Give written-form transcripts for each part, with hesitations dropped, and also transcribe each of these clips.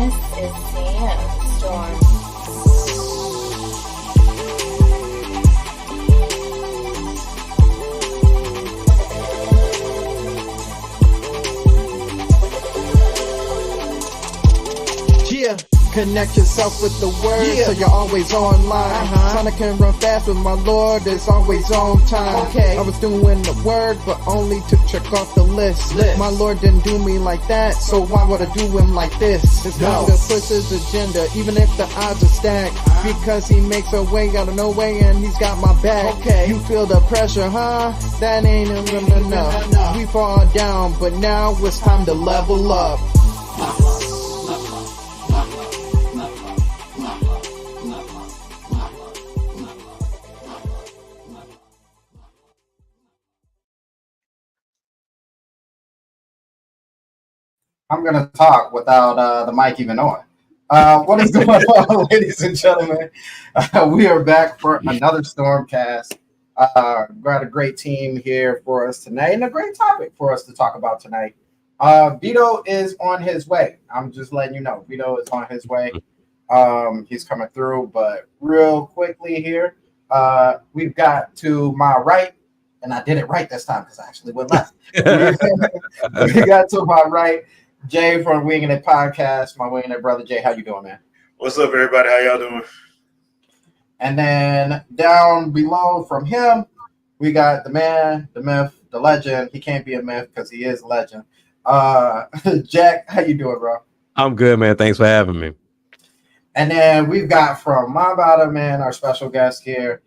This is Sandstorm. Yeah. Connect yourself with the word, so you're always online. Sonic can run fast, but my lord is always on time. I was doing the word, but only to check off the list. My lord didn't do me like that, so why would I do him like this? His hunger pushes his agenda, even if the odds are stacked. Because he makes a way out of no way, and he's got my back. You feel the pressure, huh? That ain't enough. We fall down, but now it's time to level up. I'm going to talk without the mic even on. What is going on, ladies and gentlemen? We are back for another Stormcast. Got a great team here for us tonight and a great topic for us to talk about tonight. Vito is on his way. I'm just letting you know. Vito is on his way. He's coming through, but real quickly here, we've got to my right, and I did it right this time because I actually went left. We got to my right, Jay from Winging It Podcast, my Winging It brother. Jay, how you doing, man? What's up, everybody? How y'all doing? And then down below from him, we got the man, the myth, the legend. He can't be a myth because he is a legend. Jack, how you doing, bro? I'm good, man. Thanks for having me. And then we've got from my bottom, man, our special guest here.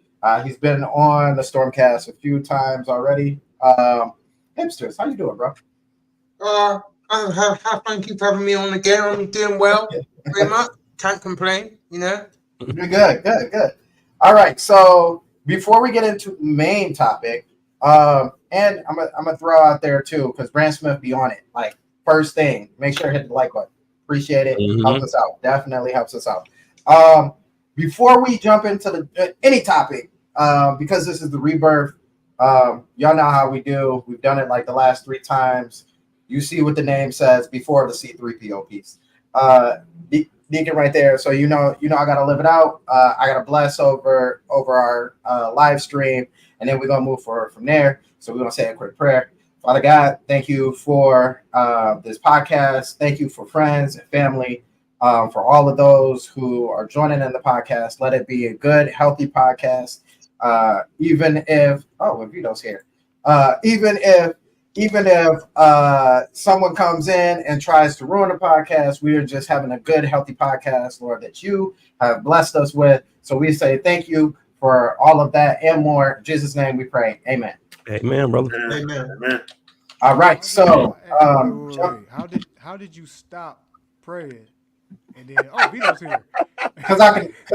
He's been on the Stormcast a few times already. Hipsters, how you doing, bro? Thank you for having me on again. I'm doing well, very much. Can't complain, you know. You're good. All right, so before we get into the main topic, and I'm gonna throw out there too, because Brand Smith be on it. Like first thing, make sure to hit the like button. Appreciate it. Helps us out. Definitely helps us out. Before we jump into any topic, because this is the rebirth, y'all know how we do. We've done it like the last 3 times. You see what the name says before the C3PO piece. Deacon right there. So you know I gotta live it out. I gotta bless over our live stream, and then we're gonna move forward from there. So we're gonna say a quick prayer. Father God, thank you for this podcast. Thank you for friends and family, for all of those who are joining in the podcast. Let it be a good, healthy podcast. Even if Vito's here. Even if someone comes in and tries to ruin the podcast, we are just having a good, healthy podcast, Lord, that you have blessed us with. So we say thank you for all of that and more. In Jesus' name we pray. Amen. Amen, brother. Amen. All right. So wait. How did you stop praying? And then Vito's here. Because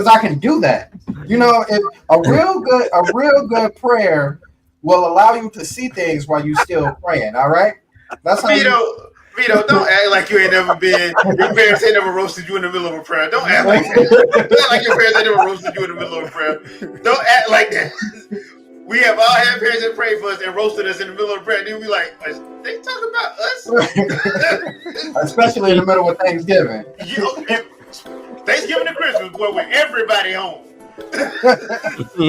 I can do that. You know, if a real good prayer will allow you to see things while you still praying. All right. That's how Vito, don't act like you ain't never been. Your parents ain't never roasted you in the middle of a prayer. Don't act like that. Don't act like your parents ain't never roasted you in the middle of a prayer. Don't act like that. We have all had parents that prayed for us and roasted us in the middle of the prayer. Then we like, they talking about us? Especially in the middle of Thanksgiving. Thanksgiving and Christmas, boy, with everybody home.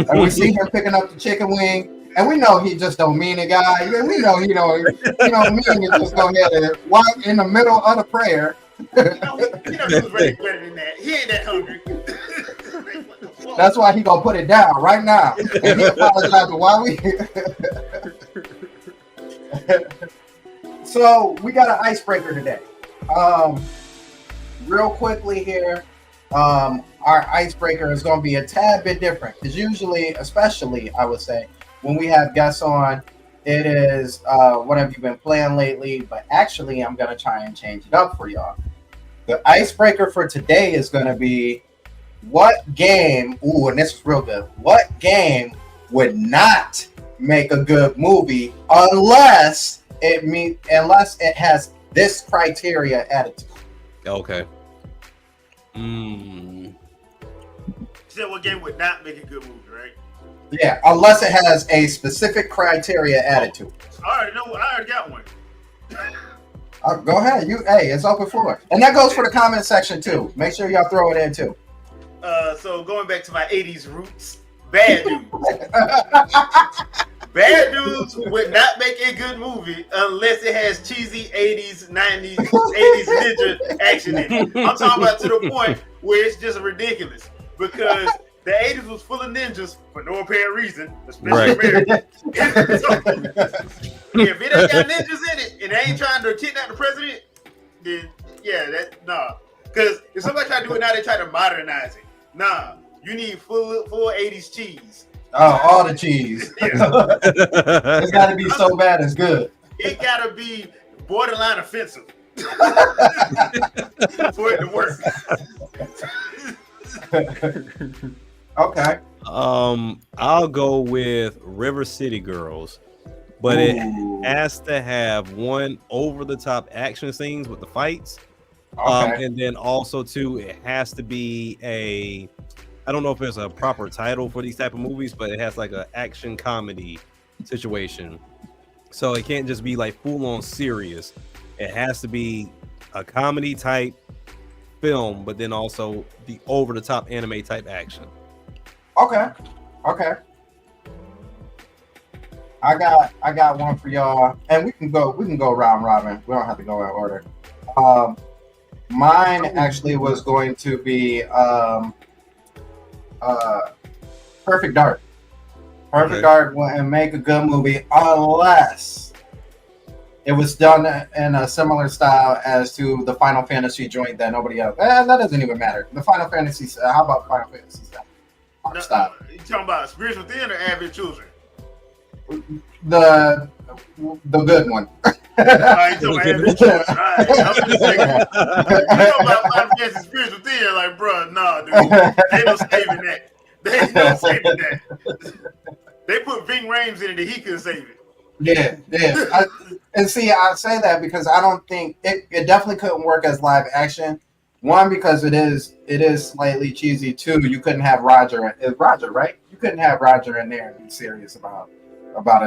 And we see him picking up the chicken wing. And we know he just don't mean it, guy. We know he don't mean it. Just go ahead and walk in the middle of the prayer. He was ready better than that. He ain't that hungry. That's why he gonna put it down right now. And he apologized why we. So we got an icebreaker today. Real quickly here, our icebreaker is gonna be a tad bit different because usually, especially I would say, when we have guests on, it is what have you been playing lately? But actually, I'm gonna try and change it up for y'all. The icebreaker for today is gonna be what game? Ooh, and this is real good. What game would not make a good movie unless it has this criteria added to it? Okay. You said what game would not make a good movie, right? Yeah, unless it has a specific criteria added to it. I already got one. Go ahead. Hey, it's open floor, and that goes for the comment section too. Make sure y'all throw it in too. So going back to my 80s roots, Bad Dudes. Bad Dudes would not make a good movie unless it has cheesy 80s, 90s, 80s ninja action in it. I'm talking about to the point where it's just ridiculous because the 80s was full of ninjas for no apparent reason, especially American. If it ain't got ninjas in it and they ain't trying to kidnap the president, then yeah, nah. Because if somebody try to do it now, they try to modernize it. Nah, you need full 80s cheese. Oh, all the cheese. Yeah. It's got to be so bad it's good. It got to be borderline offensive for it to work. Okay. I'll go with River City Girls, but Ooh. it has to have one over the top action scenes with the fights. Okay. And then also too, it has to be I don't know if there's a proper title for these type of movies, but it has like an action comedy situation. So it can't just be like full on serious. It has to be a comedy type film, but then also the over the top anime type action. Okay. I got one for y'all, and we can go round robin. We don't have to go in order. Mine actually was going to be Perfect Dark. Perfect Dark wouldn't make a good movie unless it was done in a similar style as to the Final Fantasy joint that nobody else. That doesn't even matter. The Final Fantasy. How about Final Fantasy style? You talking about Spiritual Thin or Avid Children? The good one. You talking about Avid Children? All right. I'm just thinking, you talking about Final Fantasy Spiritual Thin? Like, bro, nah, dude. They no saving that. They ain't no saving that. They put Ving Rhames in it and he couldn't save it. Yeah. I say that because I don't think it definitely couldn't work as live action. One, because it is slightly cheesy. Two, you couldn't have Roger. It's Roger, right? You couldn't have Roger in there and be serious about it,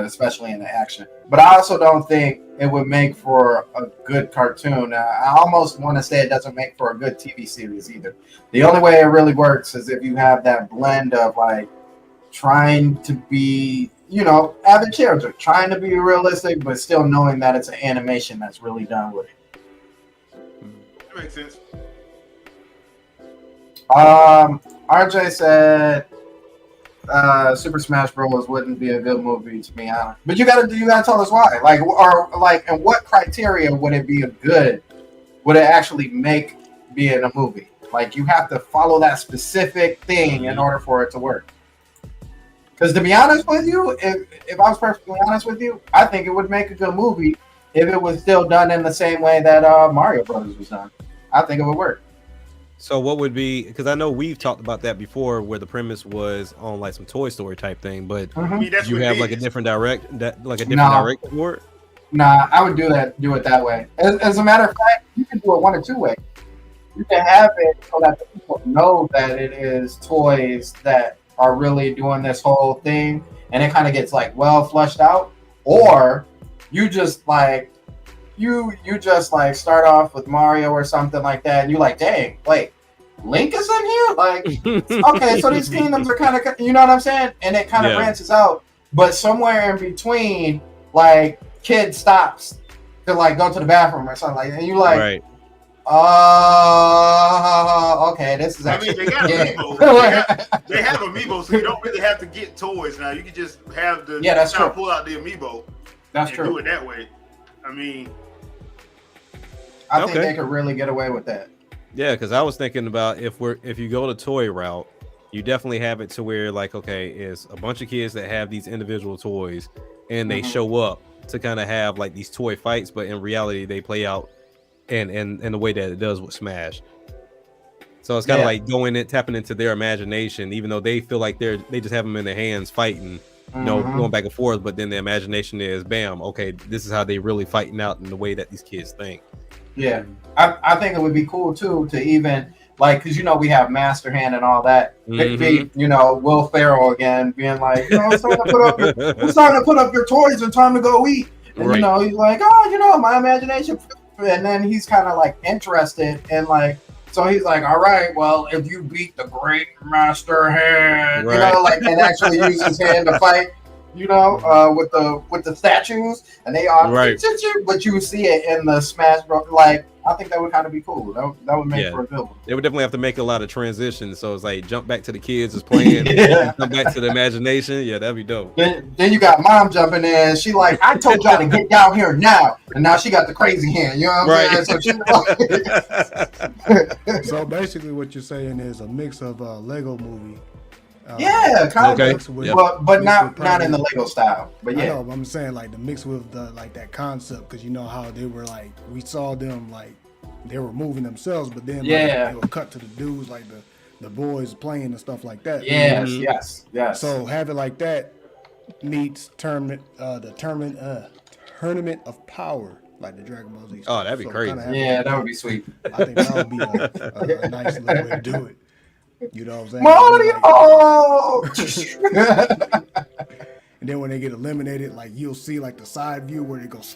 especially in the action. But I also don't think it would make for a good cartoon. I almost want to say it doesn't make for a good TV series either. The only way it really works is if you have that blend of like trying to be, avid character, trying to be realistic, but still knowing that it's an animation that's really done with it. That makes sense. RJ said Super Smash Bros. Wouldn't be a good movie to be honest. But you gotta tell us why. And what criteria would it actually make being a movie? Like you have to follow that specific thing in order for it to work. Because to be honest with you, if I was perfectly honest with you, I think it would make a good movie if it was still done in the same way that Mario Brothers was done. I think it would work. So what would be, because I know we've talked about that before where the premise was on like some Toy Story type thing, but I mean, that's you what have it like a is. different director for it? Nah, I would do it that way. As a matter of fact, you can do it one or two ways. You can have it so that the people know that it is toys that are really doing this whole thing, and it kind of gets like well flushed out, or you just like start off with Mario or something like that, and you're like, dang, wait, Link is in here? Like, okay, so these kingdoms are kind of, you know what I'm saying? And it kind of branches out, but somewhere in between, like, kid stops to like go to the bathroom or something like that, and you like, Right. Okay, this is actually. I mean, they got amiibo. They have amiibo, so you don't really have to get toys now. You can just have the that's true. pull out the amiibo. That's and true. Do it that way. I mean, I think they could really get away with that. Yeah, because I was thinking about if you go the toy route, you definitely have it to where like, okay, it's a bunch of kids that have these individual toys and they show up to kind of have like these toy fights, but in reality they play out in the way that it does with Smash. So it's kind of like tapping into their imagination, even though they feel like they just have them in their hands fighting, going back and forth. But then the imagination is, bam, okay, this is how they really fighting out in the way that these kids think. Yeah, I think it would be cool too to even like, because we have Master Hand and all that. Big Feet, Will Ferrell again being like, it's time to put up your toys and time to go eat. And he's like, my imagination and then he's kind of like interested in like. So he's like, all right, well, if you beat the great master hand, you know, like, and actually use his hand to fight, you know, with the statues, and they are, but you see it in the Smash Bros. Like, I think that would kind of be cool. That would make for a good one. They would definitely have to make a lot of transitions. So it's like jump back to the kids is playing, jump back to the imagination. Yeah, that'd be dope. Then you got mom jumping in. She like, I told y'all to get down here now, and now she got the crazy hand. You know what I'm saying? So, So basically, what you're saying is a mix of Lego Movie. Yeah, kind of. With, but not in the Lego style. But yeah, I know, I'm saying like the mix with the like that concept, because you know how they were like, we saw them like they were moving themselves, but then like, they would cut to the dudes like the boys playing and stuff like that. Yes. So have it like that meets tournament of power, like the Dragon Ball Z. Oh, that'd be crazy. Yeah, that would be sweet. I think that would be a nice little way to do it. You know what I'm saying? Mario! And then when they get eliminated, like you'll see like the side view where it goes.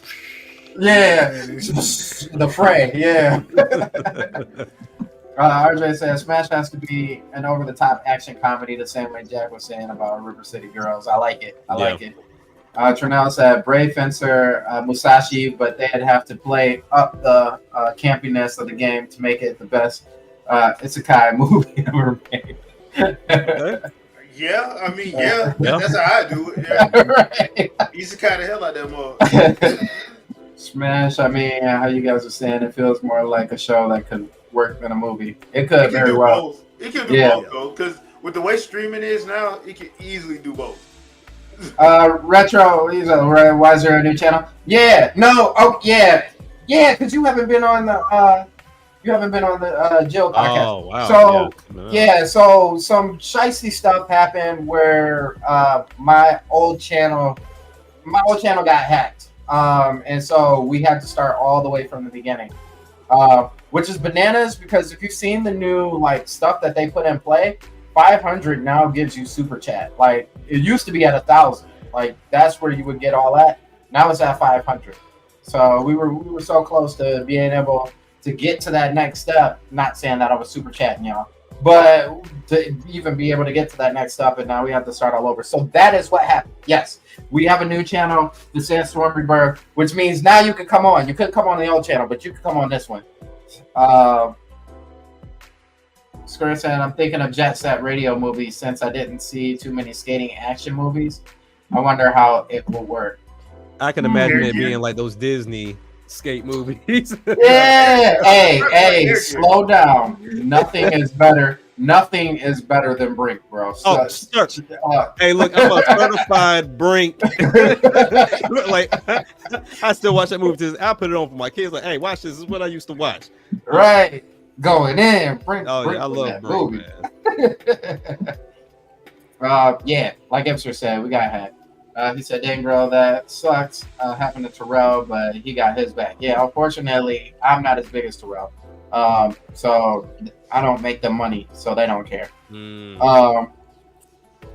Yeah, the fray. Yeah. RJ says Smash has to be an over-the-top action comedy, the same way Jack was saying about River City Girls. I like it. I like it. Trinell said Brave Fencer, Musashi, but they'd have to play up the campiness of the game to make it the best isekai movie ever made. Yeah, I mean, that's how I do it. Yeah. Right. Isekai the hell out that mug. Smash, I mean, how you guys are saying, it feels more like a show that could work in a movie. It could very well. Both. It could do both, though, because with the way streaming is now, it can easily do both. Retro, why is there a new channel? Yeah, no, because you haven't been on the Jill podcast. Oh wow! So so some shicey stuff happened where my old channel got hacked, and so we had to start all the way from the beginning, which is bananas because if you've seen the new like stuff that they put in play, 500 now gives you super chat. Like it used to be at 1,000. Like that's where you would get all that. Now it's at 500. So we were so close to being able to get to that next step. Not saying that I was super chatting y'all, but to even be able to get to that next step, and now we have to start all over. So that is what happened. Yes, we have a new channel, the Sandstorm Rebirth, which means now you can come on. You couldn't come on the old channel, but you can come on this one. Skirt said, I'm thinking of Jet Set Radio movies since I didn't see too many skating action movies. I wonder how it will work. I can imagine it being like those Disney skate movies. Yeah. Hey, slow down. Nothing is better. Nothing is better than Brink, bro. So, hey, look, I'm a certified Brink. Like, I still watch that movie. I put it on for my kids. Like, hey, watch this. This is what I used to watch. Right. Going in. Brink. Oh, Brink yeah, I love Brink, man. Yeah, like Ipser said, we got hacked. He said, dang, girl, that sucks. Happened to Terrell, but he got his back. Yeah, unfortunately, I'm not as big as Terrell. So I don't make the money, so they don't care.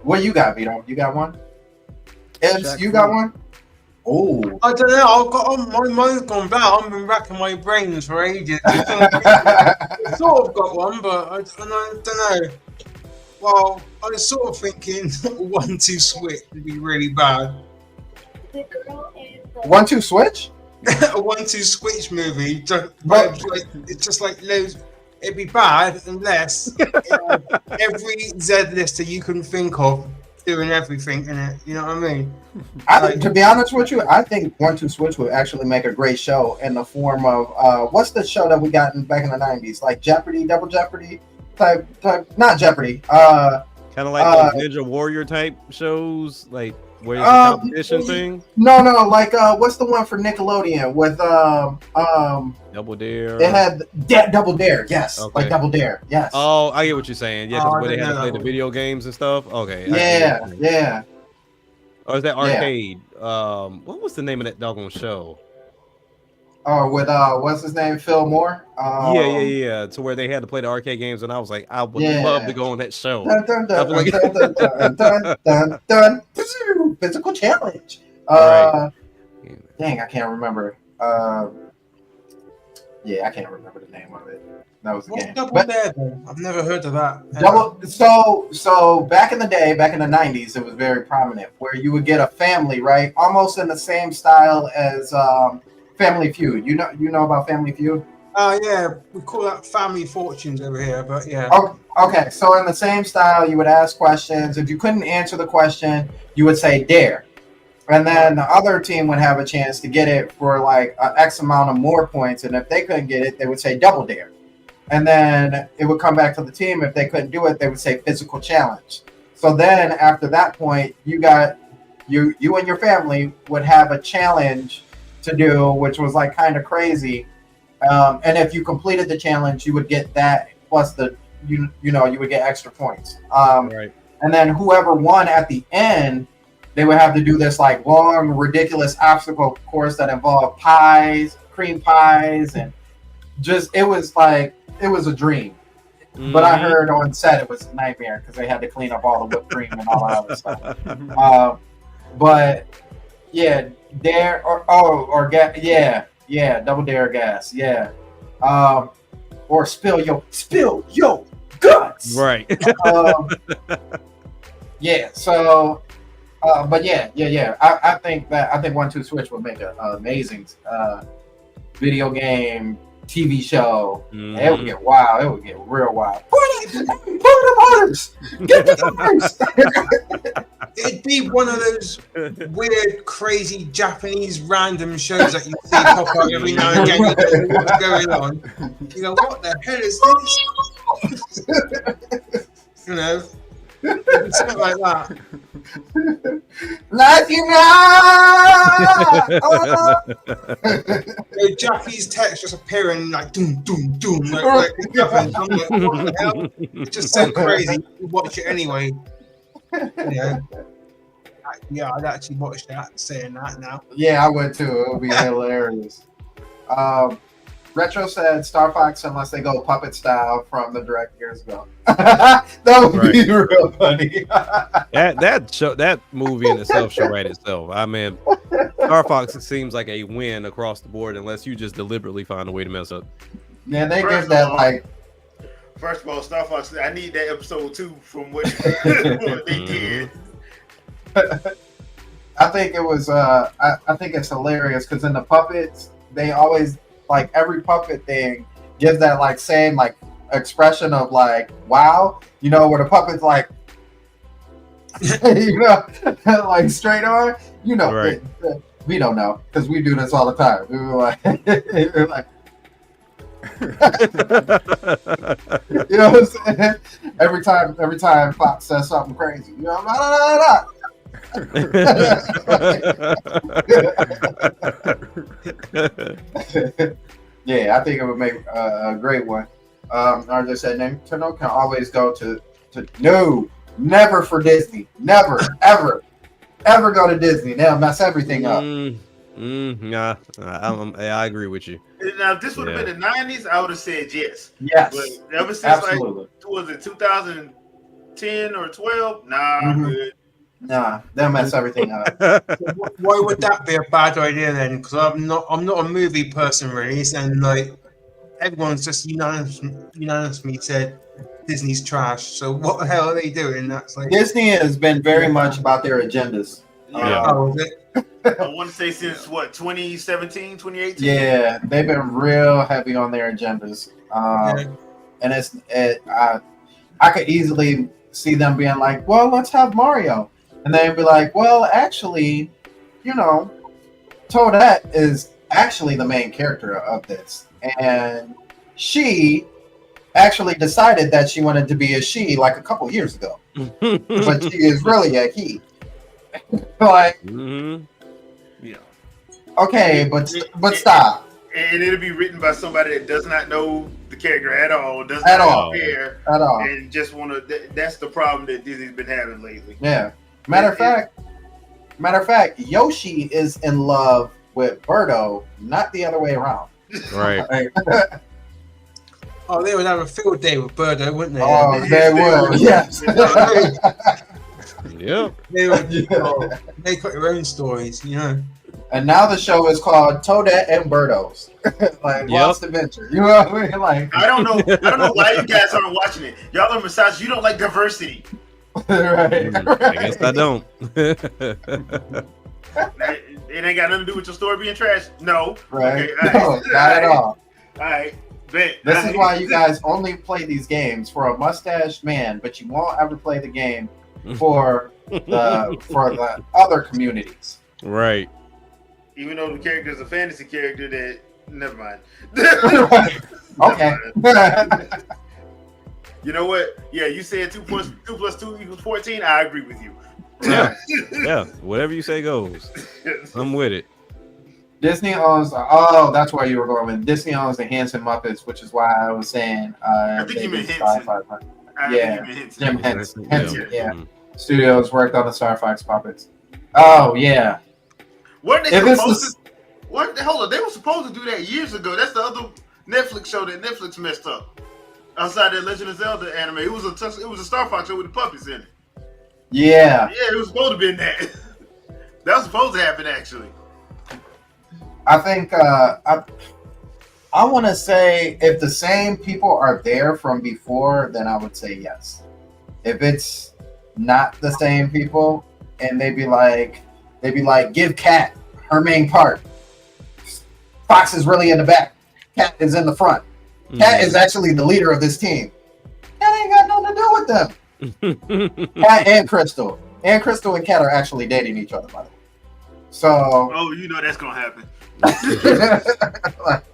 What you got, Vito? You got one? Ibs, you got one? Oh, I don't know. I've got my mind's gone bad. I've been racking my brains for ages. I sort of got one, but I don't know. Well, I was sort of thinking 1-2 Switch would be really bad. The girl in the 1-2 Switch? A 1-2 Switch movie, it's just like loads. It'd be bad unless every Z lister you can think of doing everything in it. You know what I mean? To be honest with you, I think 1-2 Switch would actually make a great show in the form of what's the show that we got back in the 90s, like Jeopardy, Double Jeopardy type, not Jeopardy. Kind of like those Ninja Warrior type shows, like where it's a competition thing. No, like what's the one for Nickelodeon with Double Dare? It had Double Dare, yes, okay. Like Double Dare, yes. Oh, I get what you're saying. Yeah, because where they had to play the video games and stuff. Okay. Yeah. Or is that arcade? Yeah. What was the name of that doggone show? With what's his name, Phil Moore? Yeah. To where they had to play the arcade games, and I was like, I would love to go on that show. Dun. Physical challenge. Right. Dang, I can't remember. Yeah, I can't remember the name of it. That was the What's game. Double But Dare then? I've never heard of that. so back in the day, back in the 90s, it was very prominent where you would get a family, right? Almost in the same style as Family Feud. You know about Family Feud? Yeah, we call that Family Fortunes over here, but yeah. Oh, okay, so in the same style, you would ask questions. If you couldn't answer the question, you would say dare. And then the other team would have a chance to get it for like an X amount of more points. And if they couldn't get it, they would say double dare. And then it would come back to the team. If they couldn't do it, they would say physical challenge. So then after that point, you and your family would have a challenge to do, which was like kind of crazy. And if you completed the challenge, you would get that plus you would get extra points. Right. And then whoever won at the end, they would have to do this like long, ridiculous obstacle course that involved pies, cream pies, and it was a dream. But I heard on set it was a nightmare because they had to clean up all the whipped cream and all that other stuff. But yeah, dare or double dare gas, yeah. Or spill your guts. Right. Yeah. So. But yeah. I think 1-2 Switch would make an amazing video game, TV show. It would get wild. It would get real wild. Put them others. Get the others. It'd be one of those weird, crazy Japanese random shows that you see pop up every now and again. You don't know what's going on. You go, what the hell is this? You know, something like that. Japanese text just appearing like doom doom doom like I'm like, what the hell? It's just so crazy. You watch it anyway. Yeah, I'd actually watch that. Saying that now. Yeah, I would too. It would be hilarious. Retro said Star Fox unless they go puppet style from the direct years ago. That would be real funny. that movie in itself should write itself. I mean, Star Fox seems like a win across the board unless you just deliberately find a way to mess up. Yeah, they give that like. First of all, Star Fox, I need that episode 2 from what they did. I think it was. I think it's hilarious because in the puppets, they always like every puppet thing gives that like same like expression of like wow, you know, where the puppet's like, you know, like straight on, you know. Right. We don't know because we do this all the time. We were like, you know what I'm saying? Every time Fox says something crazy, you know, yeah, I think it would make a great one. RJ said Nintendo can always go to no, never for Disney, never, ever go to Disney. They'll mess everything up. Nah, I agree with you. Now, if this would have been the 90s, I would have said yes. Yes, but ever since absolutely. like, was it 2010 or 12? Nah, I'm good. Nah, they'll mess everything up. Why would that be a bad idea then? Because I'm not a movie person really, and like everyone's just unanimously said Disney's trash. So what the hell are they doing? That's like Disney has been very much about their agendas. Yeah. I want to say since what 2017, 2018. Yeah, they've been real heavy on their agendas. And I could easily see them being like, well, let's have Mario. And they'd be like, well, actually, you know, Toadette is actually the main character of this. And she actually decided that she wanted to be a she like a couple years ago. But she is really a he. Like, yeah. Okay, but stop. And it'll be written by somebody that does not know the character at all, does At not all. care, At all. and just want to. That's the problem that Disney's been having lately. Yeah. Matter of fact, Yoshi is in love with Birdo, not the other way around. Right. Oh, they would have a field day with Birdo, wouldn't they? Oh, they would. Yes. Yep. They would. They got their own stories, you know. And now the show is called Toadette and Birdos. Like Lost Adventure. You know what I mean? Like I don't know why you guys aren't watching it. Y'all are misogynist. You don't like diversity. right. I guess I don't. It ain't got nothing to do with your story being trash. No. Right. Okay, No, not at all. All right. Bet. This is why you guys only play these games for a mustached man, but you won't ever play the game for the other communities. Right. Even though the character is a fantasy character, that never mind. Okay. You know what? Yeah, you said 2 plus 2 equals 14. I agree with you. Yeah. Yeah. Whatever you say goes. I'm with it. Disney owns. Oh, that's where you were going with. Disney owns the Henson Muppets, which is why I was saying. I think you meant Henson. Jim Henson. Yeah. Yeah. Studios worked on the Star Fox puppets. Oh yeah. Weren't they If supposed to? Hold on, they were supposed to do that years ago. That's the other Netflix show that Netflix messed up. Outside that Legend of Zelda anime, it was a Star Fox show with the puppies in it. Yeah. Yeah, it was supposed to be in that. That was supposed to happen actually. I think I want to say if the same people are there from before, then I would say yes. If it's not the same people, and they'd be like, give Cat her main part. Fox is really in the back. Cat is in the front. Cat is actually the leader of this team. Cat ain't got nothing to do with them. Cat and Crystal. And Crystal and Cat are actually dating each other, by the way. So. Oh, you know that's gonna happen. Like,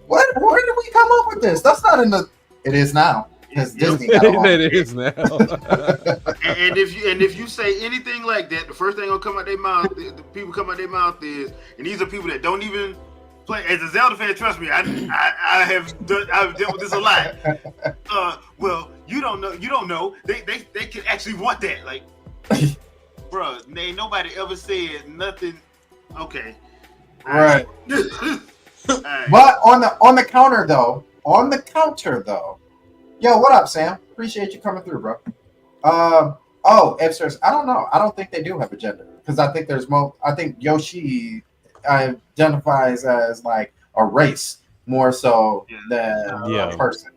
where did we come up with this? That's not in the. It is now because Disney got it. It is now. and if you say anything like that, the first thing gonna come out their mouth, the people come out their mouth is, and these are people that don't even play. As a Zelda fan, trust me, I've dealt with this a lot. Well, you don't know. They can actually want that, like, bro. Ain't nobody ever said nothing. Okay. Right. Right. But on the counter though, yo, what up, Sam? Appreciate you coming through, bro. Ipsters, I don't know. I don't think they do have a gender because I think I think Yoshi identifies as like a race more so than a person.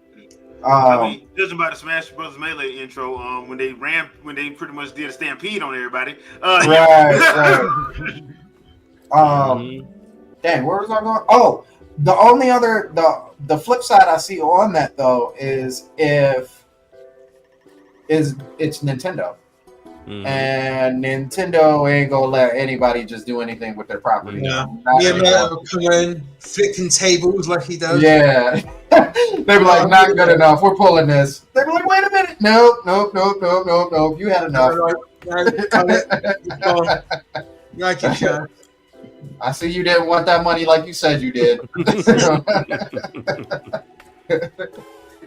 I mean, judging by the Smash Bros. Melee intro, when they pretty much did a stampede on everybody. Right. Dang, where was I going? Oh, the only other the flip side I see on that though is it's Nintendo. And Nintendo ain't gonna let anybody just do anything with their property. Yeah, Miyamoto come in, flicking tables like he does. Yeah, they be like, not good enough. We're pulling this. They be like, wait a minute, nope. You had enough. Like you should. I see you didn't want that money like you said you did.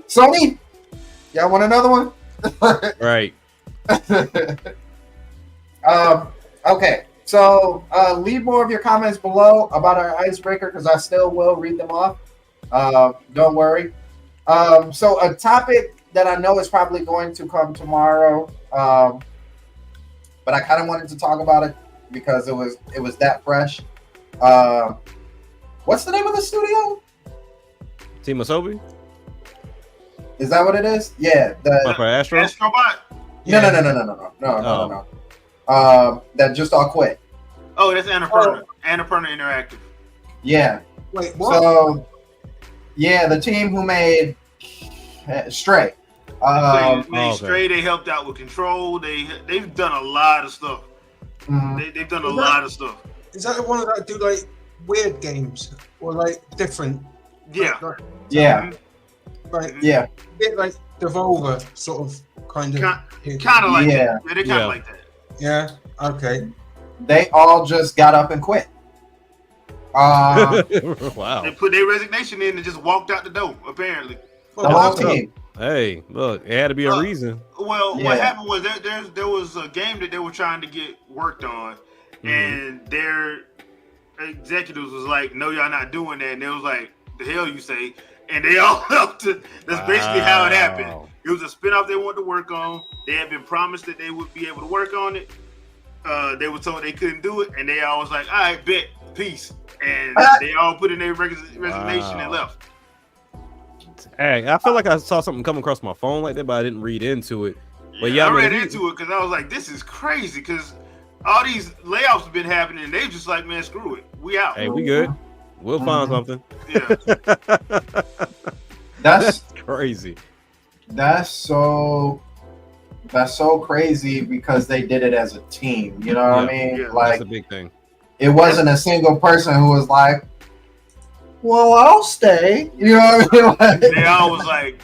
Sony, y'all want another one? Right. Okay, so leave more of your comments below about our icebreaker because I still will read them off. Don't worry. So a topic that I know is probably going to come tomorrow, but I kind of wanted to talk about it because it was that fresh. What's the name of the studio? Team Asobi? Is that what it is? Yeah. For Astro? Astrobot. No. That just all quit. Oh, that's Annapurna. Annapurna Interactive. Yeah. Wait, what? So, yeah, the team who made Stray. Stray. They helped out with Control. They've done a lot of stuff. Mhm. They've done a lot of stuff. Is that the one that do like weird games or like different? Yeah. Yeah. Like Yeah. a bit like Devolver, sort of, kind of. Kind of like Yeah. that. Yeah, they kind of like that. Yeah. Okay. They all just got up and quit. Wow. They put their resignation in and just walked out the door. Apparently. The whole team. Hey, look, it had to be a reason. Well, Yeah. what happened was there was a game that they were trying to get worked on, and their executives was like, "No, y'all not doing that." And they was like, "The hell you say?" And they all helped. That's basically how it happened. It was a spinoff they wanted to work on. They had been promised that they would be able to work on it. They were told they couldn't do it, and they all was like, "All right, bet." peace, and they all put in their resignation and left. Hey, I feel like I saw something come across my phone like that, but I didn't read into it. But I read into it because I was like, this is crazy because all these layoffs have been happening, and they just like, man, screw it, we out. Hey, we good. We'll find something. Yeah. That's crazy. That's so crazy because they did it as a team. You know what I mean? Yeah, like that's a big thing. It wasn't a single person who was like, "Well, I'll stay." You know what I mean? Like, They all was like,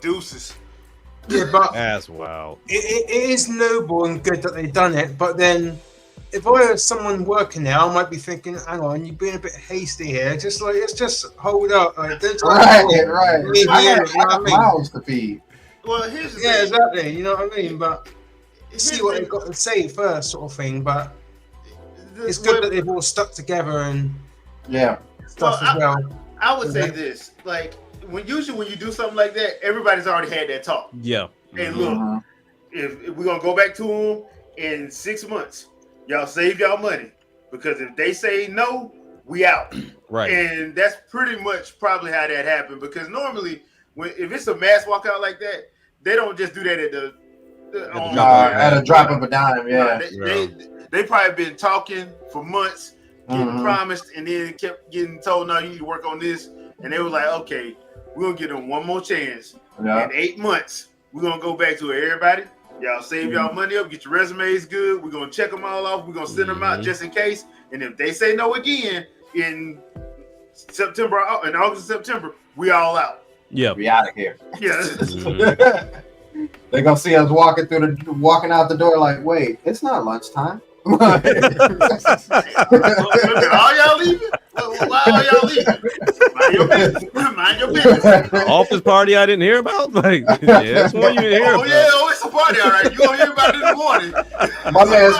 deuces. Yeah, but That's wild. it is noble and good that they've done it. But then, if I was someone working there, I might be thinking, "Hang on, you're being a bit hasty here. Just like, let's just hold up. Like, don't try to right. leave me in, you know what I mean? Mouths to feed. Well, here's the Yeah, thing. exactly. You know what I mean? But Here's see the what thing. they've got to say first, sort of thing. But The- it's good what- that they've all stuck together and Yeah. stuff Well, as well. I would say Okay. this: like, when you do something like that, everybody's already had that talk. Yeah. Hey, Mhm. look, Mhm. if we're gonna go back to them in 6 months, y'all save y'all money because if they say no, we out. Right. And that's pretty much probably how that happened. Because normally, if it's a mass walkout like that, they don't just do that at the on- At a drop of a dime. Yeah. They probably been talking for months, getting Mhm. promised, and then kept getting told, "No, you need to work on this." And they were like, "Okay, we're gonna give them one more chance. Yeah. In 8 months, we're gonna go back to it. Everybody, y'all save y'all money up, get your resumes good. We're gonna check them all off. We're gonna send them out just in case. And if they say no again in September, in August, September, we all out." Yeah. We out of here. Yeah. They're gonna see us walking out the door like, wait, it's not lunchtime. All y'all leaving? Why are y'all leaving? Mind your business. Mind your business. Office party I didn't hear about? Like, yeah, that's one you didn't hear about. It's a party, all right. You gonna hear about it in the morning.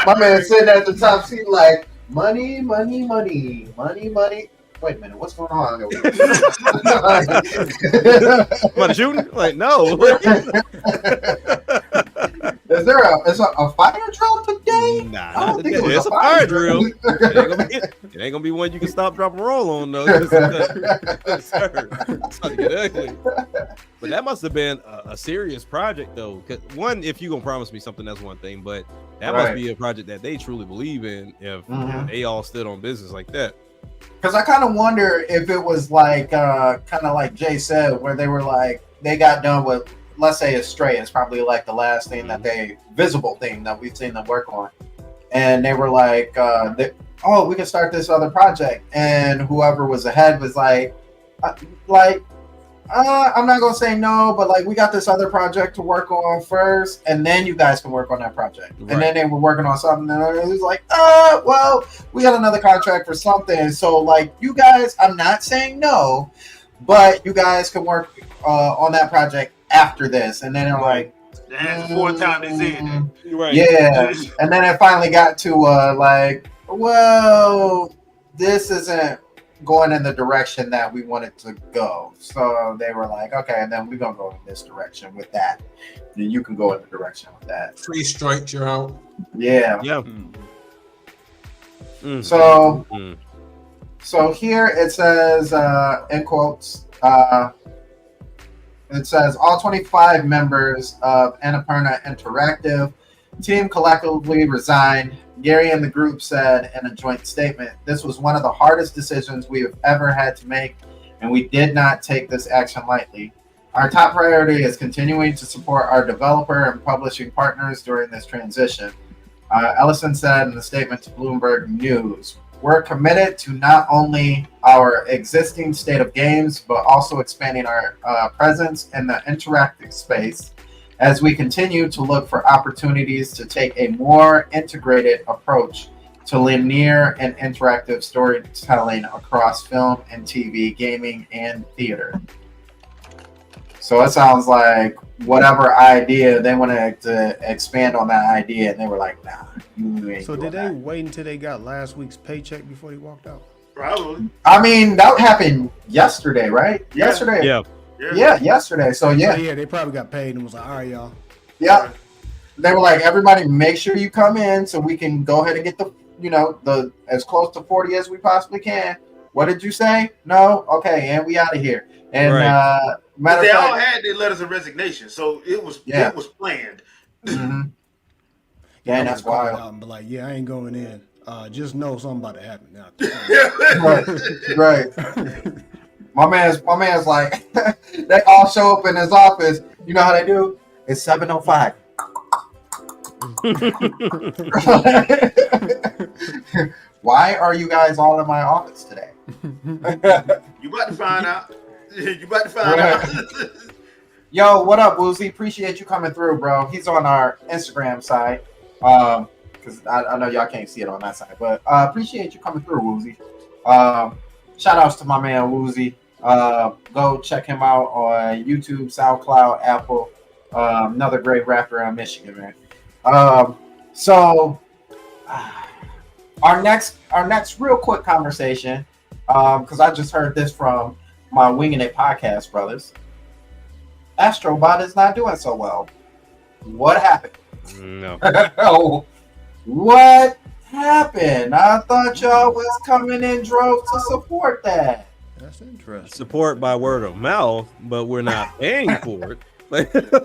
my man sitting at the top seat like, money, money, money, money, money. Wait a minute, what's going on? Somebody shooting? Like, no. Is there a fire drill today? Nah, I don't think it was it's a fire drill. It ain't gonna be one you can stop, drop, and roll on though. It's about to get ugly. But that must have been a serious project though. 'Cause one, if you gonna promise me something, that's one thing. But that must be a project that they truly believe in. If they all stood on business like that. Because I kind of wonder if it was like, kind of like Jay said, where they were like, they got done with, let's say Astray is probably like the last thing that visible thing that we've seen them work on. And they were like, oh, we can start this other project. And whoever was ahead was like, I'm not going to say no, but like, we got this other project to work on first, and then you guys can work on that project. Right. And then they were working on something, and it was like, well, we got another contract for something. So like, you guys, I'm not saying no, but you guys can work on that project after this. And then they're like, That's the fourth time they said that. Right. yeah. And then it finally got to like, well, this isn't going in the direction that we wanted to go. So they were like, okay, and then we're going to go in this direction with that. And you can go in the direction with that. 3 strikes, you're out. Yeah. Yeah. So, so here it says, in quotes, it says all 25 members of Annapurna Interactive team collectively resigned. Gary and the group said in a joint statement, "This was one of the hardest decisions we have ever had to make, and we did not take this action lightly. Our top priority is continuing to support our developer and publishing partners during this transition." Ellison said in the statement to Bloomberg News, "We're committed to not only our existing state of games, but also expanding our presence in the interactive space as we continue to look for opportunities to take a more integrated approach to linear and interactive storytelling across film and TV, gaming, and theater." So it sounds like whatever idea they wanted to expand on that idea, and they were like, "Nah, you ain't." So doing did they that. wait until they got last week's paycheck before they walked out? Probably. I mean, that happened yesterday, right? Yeah. Yesterday. Yeah. Yeah, yesterday. So yeah, Yeah, they probably got paid and was like, all right, y'all. yeah. They were like, everybody, make sure you come in so we can go ahead and get the as close to 40 as we possibly can. What did you say? No? Okay, and we out of here. And right. matter they of fact, all had their letters of resignation, so it was planned. Mm-hmm. Yeah, and that's wild. Out and be like, yeah, I ain't going in. Just know something about to happen now. right. My man's like, they all show up in his office. You know how they do? It's 7:05. Why are you guys all in my office today? You about to find out. You about to find out. Yo, what up, Woozy? Appreciate you coming through, bro. He's on our Instagram side. Because I know y'all can't see it on that side, but appreciate you coming through, Woozy. Shout outs to my man Woozy. Go check him out on YouTube, SoundCloud, Apple. Another great rapper in Michigan, man. So our next real quick conversation, because I just heard this from my Winging It podcast brothers. Astrobot is not doing so well. What happened? No. Oh, what happened? I thought y'all was coming in droves to support that. That's interesting. Support by word of mouth, but we're not paying for it.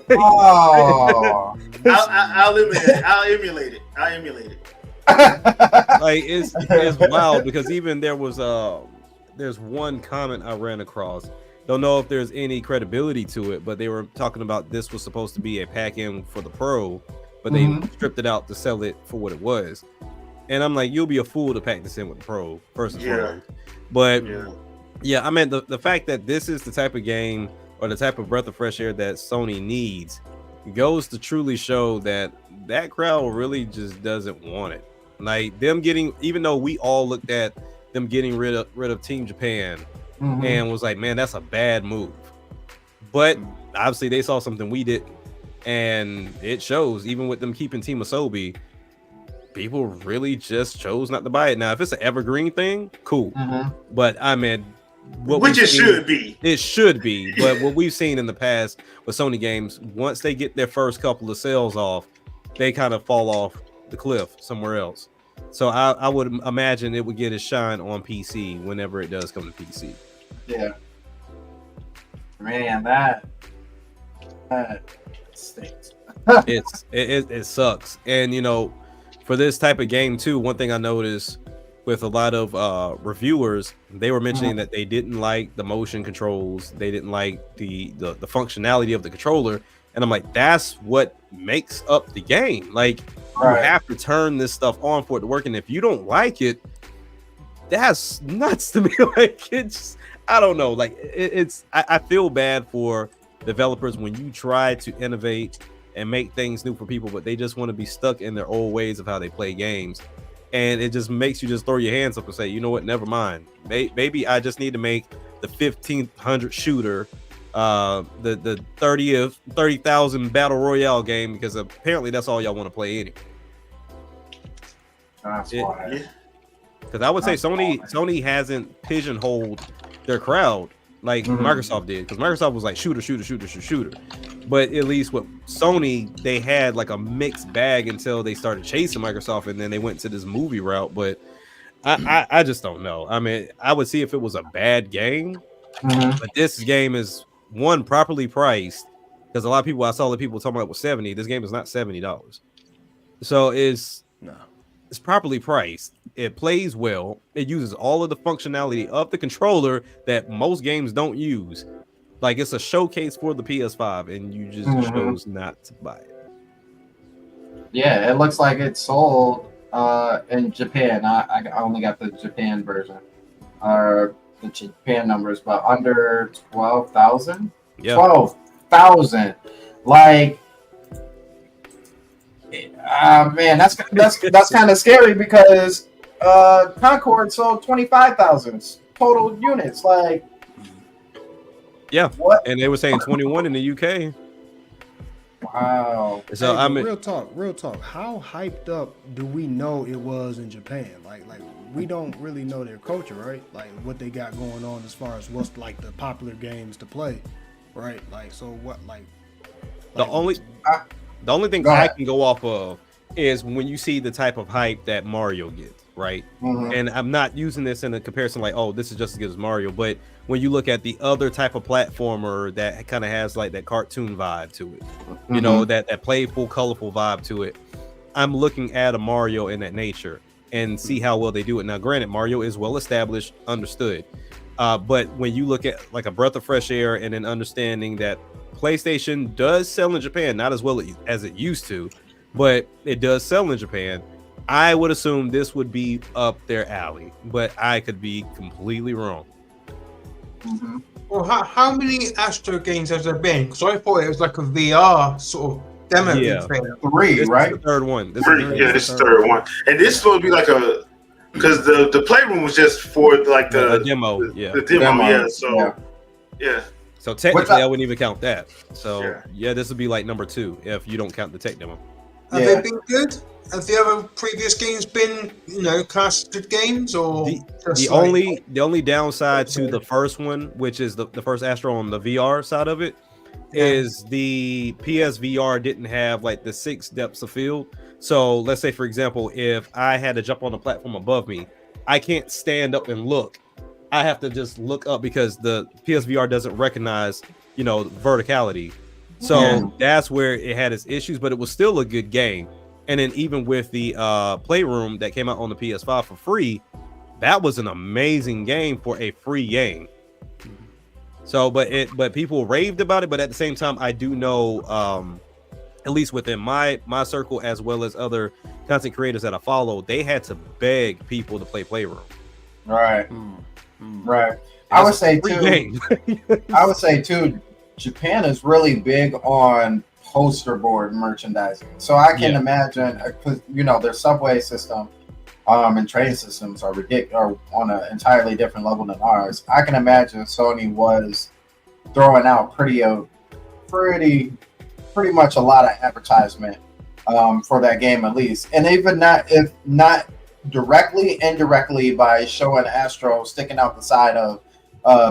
Oh, I'll emulate it. Like it's wild because even there's one comment I ran across. Don't know if there's any credibility to it, but they were talking about this was supposed to be a pack-in for the Pro, but they stripped it out to sell it for what it was. And I'm like, you'll be a fool to pack this in with the Pro, first and foremost. But yeah, I mean the fact that this is the type of game or the type of breath of fresh air that Sony needs goes to truly show that crowd really just doesn't want it. Like them getting, even though we all looked at them getting rid of Team Japan and was like, man, that's a bad move. But obviously they saw something we didn't, and it shows. Even with them keeping Team Asobi, people really just chose not to buy it. Now, if it's an evergreen thing, cool. But I mean, should be. It should be. But what we've seen in the past with Sony games, once they get their first couple of sales off, they kind of fall off the cliff somewhere else. So I would imagine it would get a shine on PC whenever it does come to PC. Yeah. Man, that stinks. It sucks. And for this type of game too, one thing I noticed with a lot of reviewers, they were mentioning that they didn't like the motion controls, they didn't like the functionality of the controller, and I'm like, that's what makes up the game. Like, you have to turn this stuff on for it to work, and if you don't like it, that's nuts to me. Like, it's, I don't know, like I feel bad for developers when you try to innovate and make things new for people, but they just want to be stuck in their old ways of how they play games. And it just makes you just throw your hands up and say, you know what, never mind. Maybe I just need to make the 1500 shooter, the 30,000 battle royale game, because apparently that's all y'all want to play anyway. Because I would say Sony hasn't pigeonholed their crowd like Microsoft did, because Microsoft was like shooter. But at least with Sony, they had like a mixed bag until they started chasing Microsoft, and then they went to this movie route. But I just don't know. I mean, I would see if it was a bad game, but this game is one properly priced, because a lot of people, I saw the people talking about it was $70. This game is not $70, so it's properly priced. It plays well. It uses all of the functionality of the controller that most games don't use. Like, it's a showcase for the PS5, and you just chose not to buy it. Yeah, it looks like it's sold in Japan. I only got the Japan version, or the Japan numbers, but under 12,000. Yeah, 12,000. Like, man, that's kind of scary, because Concord sold 25,000 total units. Like, yeah, what? And they were saying 21 in the UK. Wow. So hey, I mean, real talk. How hyped up do we know it was in Japan? Like we don't really know their culture, right? Like what they got going on as far as what's like the popular games to play, right? Like, so what? The only thing I can go off of is when you see the type of hype that Mario gets. right? Mhm. And I'm not using this in a comparison like, oh, this is just as good as Mario, but when you look at the other type of platformer that kind of has like that cartoon vibe to it, you know, that playful, colorful vibe to it, I'm looking at a Mario in that nature and see how well they do it. Now, granted, Mario is well established, understood, but when you look at like a breath of fresh air and then understanding that PlayStation does sell in Japan, not as well as it used to, but it does sell in Japan, I would assume this would be up their alley, but I could be completely wrong. Mhm. Well, how many Astro games has there been? Because I thought it was like a VR sort of demo Yeah. thing. 3, This right? is the third one. This Three, is the yeah, this is the third one, and this is supposed to be like a because the playroom was just for like the the demo. the Yeah. demo, Demo, yeah. So yeah. yeah. So technically, What's I up? wouldn't even count that. So Yeah. yeah, this would be like number 2 if you don't count the tech demo. Have Yeah. they been good? Have the other previous games been, classed good games, or The only downside to the first one, which is the first Astro on the VR side of it, is the PSVR didn't have like the 6 depths of field. So let's say, for example, if I had to jump on the platform above me, I can't stand up and look. I have to just look up because the PSVR doesn't recognize, verticality. So Yeah. that's where it had its issues, but it was still a good game. And then even with the Playroom that came out on the PS5 for free, that was an amazing game for a free game. So, but people raved about it. But at the same time, I do know, at least within my circle, as well as other content creators that I follow, they had to beg people to play Playroom. Right. Mm, mm. Right. I would It's a say free too. game. I would say too. Japan is really big on poster board merchandising. So I can Yeah. imagine, because their subway system, and train systems are ridiculous, are on an entirely different level than ours. I can imagine Sony was throwing out pretty much a lot of advertisement for that game at least, and even if not directly, indirectly by showing Astro sticking out the side of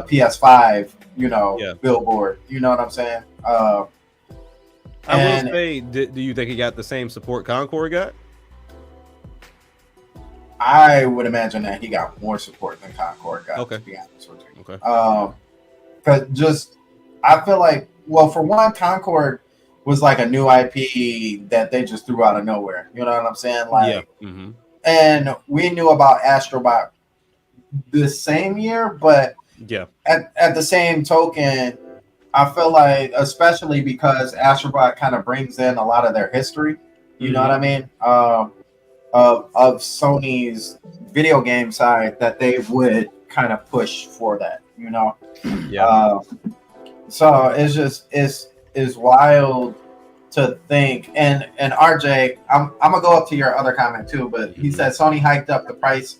PS5, Yeah. billboard. You know what I'm saying? I will And- say, do you think it got the same support Concord got? I would imagine that he got more support than Concord got. Okay. To be honest with you. Okay. Because I feel like, well, for one, Concord was like a new IP that they just threw out of nowhere. You know what I'm saying? Like, Yeah. Mm-hmm. and we knew about Astrobot the same year, but Yeah. at the same token, I feel like, especially because Astrobot kind of brings in a lot of their history. You know what I mean? Of Sony's video game side, that they would kind of push for that. Yeah. So it's wild to think. And RJ, I'm gonna go up to your other comment too, but he said Sony hiked up the price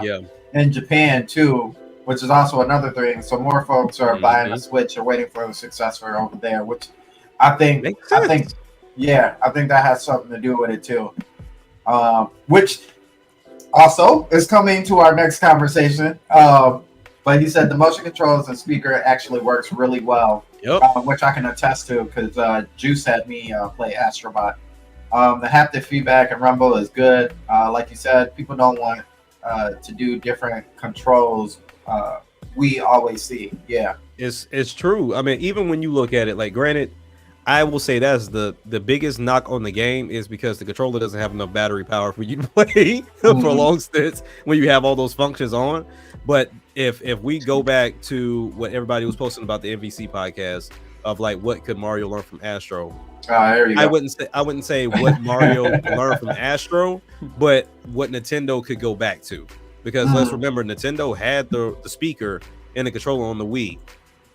Yeah. in Japan too, which is also another thing. So more folks are buying a Switch or waiting for the successor over there, which I think that has something to do with it too. Which also is coming to our next conversation. But he said the motion controls and speaker actually works really well, Yep. which I can attest to because Juice had me play Astrobot. The haptic feedback and rumble is good. Like you said, people don't want to do different controls. We always see, It's true. I mean, even when you look at it, like, granted, I will say that's the biggest knock on the game is because the controller doesn't have enough battery power for you to play for long stints when you have all those functions on. But if we go back to what everybody was posting about the MVC podcast of like what could Mario learn from Astro, there you go. I wouldn't say what Mario learned from Astro, but what Nintendo could go back to. Because let's remember, Nintendo had the speaker and the controller on the Wii,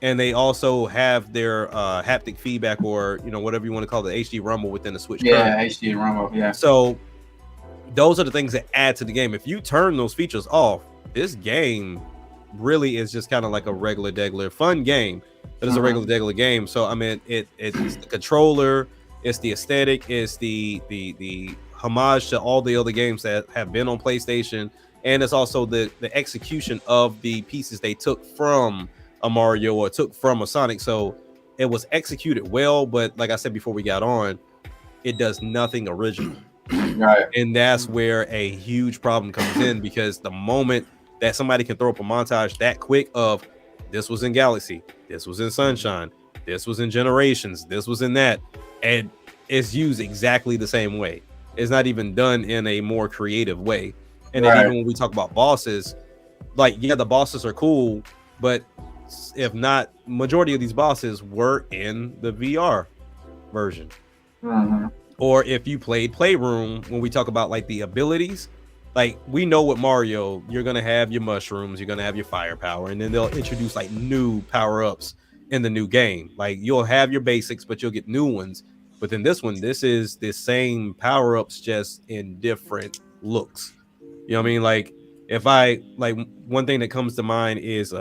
and they also have their haptic feedback, or whatever you want to call it, HD rumble within the Switch. Yeah, HD rumble. Yeah. So those are the things that add to the game. If you turn those features off, this game really is just kind of like a regular degular fun game. It is a regular degular game. So I mean, it's the controller, it's the aesthetic, it's the homage to all the other games that have been on PlayStation, and it's also the execution of the pieces they took from a Mario or took from a Sonic. So it was executed well, but like I said before we got on, it does nothing original. Right. And that's where a huge problem comes in, because the moment that somebody can throw up a montage that quick of this was in Galaxy, this was in Sunshine, this was in Generations, this was in that, and it's used exactly the same way. It's not even done in a more creative way. And then even when we talk about bosses, like, yeah, the bosses are cool, but if not, majority of these bosses were in the VR version. Or if you played Playroom, when we talk about like the abilities, like we know with Mario, you're gonna have your mushrooms, you're gonna have your firepower, and then they'll introduce like new power-ups in the new game. Like you'll have your basics, but you'll get new ones. But then this one, this is the same power-ups, just in different looks. You know what I mean? Like if I like, one thing that comes to mind is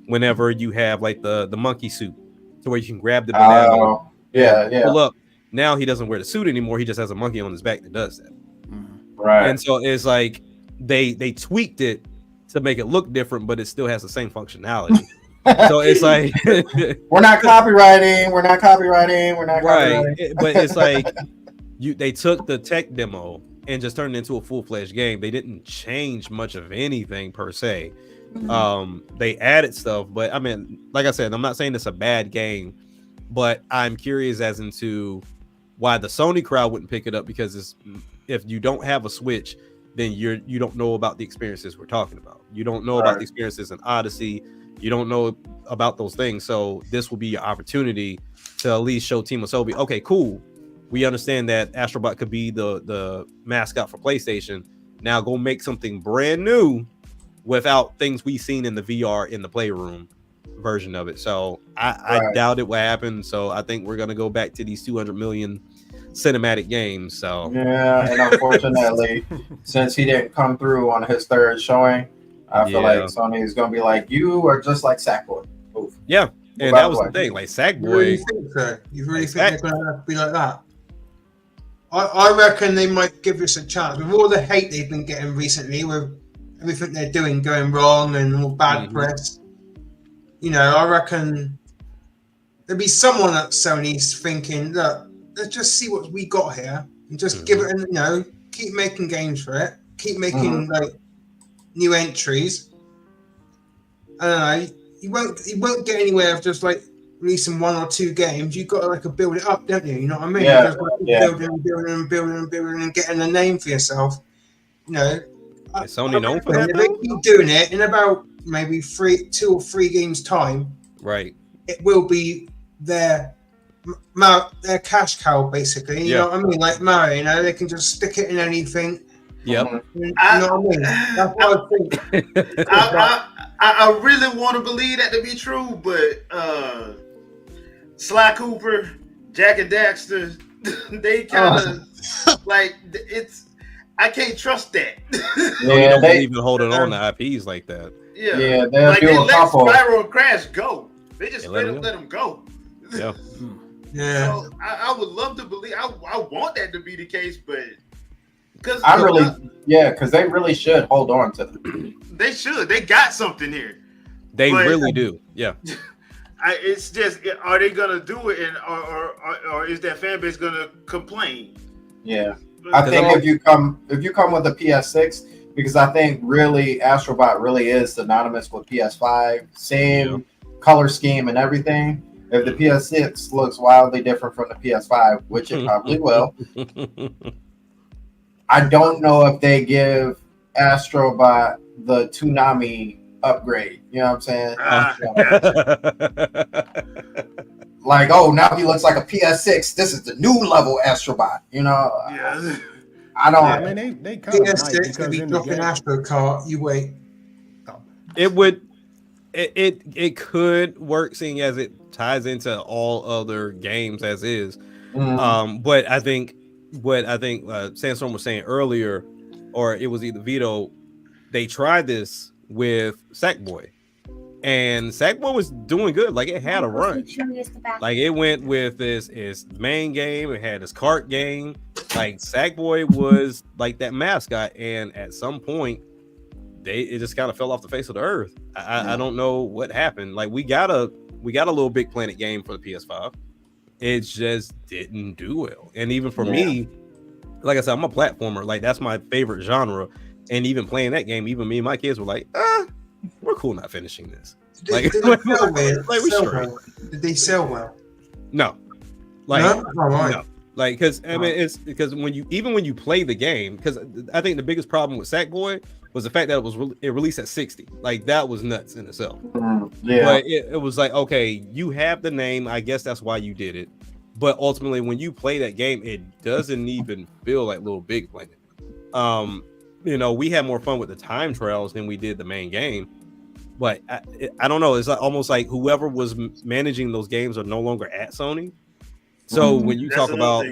whenever you have like the monkey suit, to where you can grab the banana. Pull up. Now he doesn't wear the suit anymore. He just has a monkey on his back that does that. Right. And so it's like they tweaked it to make it look different, but it still has the same functionality. So it's like we're not copywriting. Right. But it's like they took the tech demo and just turned it into a full-fledged game. They didn't change much of anything per se. They added stuff, but I mean, like I said, I'm not saying it's a bad game, but I'm curious as into why the Sony crowd wouldn't pick it up, because if you don't have a Switch, then you don't know about the experiences we're talking about. You don't know about the experiences in Odyssey. You don't know about those things. So this will be your opportunity to at least show Team Asobi, okay, cool. We understand that Astrobot could be the mascot for PlayStation. Now go make something brand new without things we've seen in the VR in the Playroom version of it. So I doubt it will happen. So I think we're gonna go back to these 200 million cinematic games. So yeah, and unfortunately, since he didn't come through on his third showing, I feel like Sony is gonna be like, you are just like Sackboy. Move. Yeah, and that was the thing. Like Sackboy, you really think so? You really think they're gonna be like that? I reckon they might give this a chance with all the hate they've been getting recently, with everything they're doing going wrong and all bad press. You know, I reckon there'll be someone at Sony's thinking, look, let's just see what we got here and just give it, keep making games for it, keep making like new entries. I don't know. You won't get anywhere of just like releasing one or two games. You've got to like build it up, don't you? You know what I mean? Yeah. Building and getting a name for yourself. You know, is Sony known for that? If they keep doing it in about maybe 2 or 3 games time, right? It will be their cash cow, basically. You know what I mean? Like Mario, you know, they can just stick it in anything. Yep. You know what I mean? That's what I think. I really want to believe that to be true, but Sly Cooper, Jack and Daxter, they kind of like it's. I can't trust that. They don't even holding on to IPs like that. Yeah, like they let Spyro and Crash go. They just let them go. Yeah. Yeah. So I would love to believe. I want that to be the case, but because because they really should hold on to them. They should. They got something here. They really do. Yeah. It's just, are they gonna do it, and or is their fan base gonna complain? Yeah. I think if you come with a PS6, because I think really Astrobot really is synonymous with PS5, same color scheme and everything. If the PS6 looks wildly different from the PS5, which it probably will, I don't know if they give Astrobot the Toonami upgrade. You know what I'm saying? Like, oh, now he looks like a PS6. This is the new level Astrobot. You know, I don't. I mean, they kind of PS6 to be dropping Astro Kart. You wait. It would. It could work, seeing as it ties into all other games as is. But I think Sandstorm was saying earlier, or it was either Vito, they tried this with Sackboy, and Sackboy was doing good. Like it had a run. Like it went with its main game. It had its kart game. Like Sackboy was like that mascot, and at some point, it just kind of fell off the face of the earth. I don't know what happened. Like we got a Little Big Planet game for the PS5. It just didn't do well. And even for me, like I said, I'm a platformer. Like that's my favorite genre. And even playing that game, even me and my kids were like, we're cool not finishing this. Like, Did they sell well? like we Sell straight. well? Did they sell well? No. Like No? Oh, right. no. Like because I mean it's because when you play the game, because I think the biggest problem with Sackboy was the fact that it released at 60. Like that was nuts in itself. Yeah. But it was like, okay, you have the name. I guess that's why you did it. But ultimately, when you play that game, it doesn't even feel like Little Big Planet. You know, we had more fun with the time trials than we did the main game. But I don't know. It's like, almost like whoever was managing those games are no longer at Sony. So when you talk about,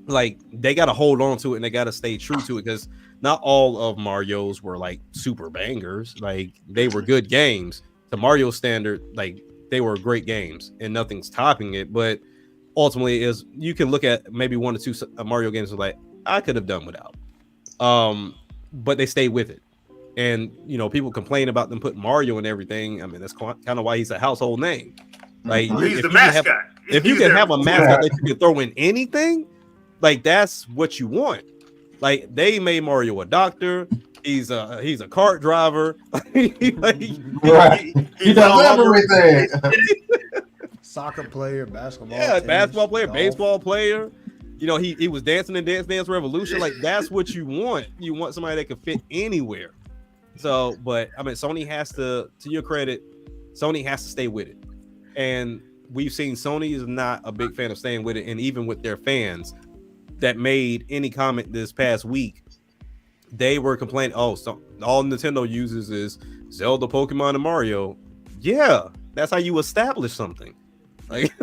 like, they got to hold on to it and they got to stay true to it, because not all of Mario's were like super bangers. Like they were good games to Mario standard. Like they were great games and nothing's topping it. But ultimately, is you can look at maybe one or two Mario games and like I could have done without. But they stayed with it. And you know, people complain about them putting Mario and everything. I mean, that's kind of why he's a household name. Like he's the mascot. If you can have a mascot that you can throw in anything, like that's what you want. Like they made Mario a doctor. He's a cart driver. He does everything. Soccer player, basketball. Yeah, tennis, basketball player, golf. baseball player. You know, he was dancing in Dance Revolution. Like that's what you want. You want somebody that can fit anywhere. So, but I mean, Sony has to your credit, Sony has to stay with it. And we've seen Sony is not a big fan of staying with it. And even with their fans that made any comment this past week, they were complaining, oh, so all Nintendo uses is Zelda, Pokemon, and Mario. Yeah, that's how you establish something. Like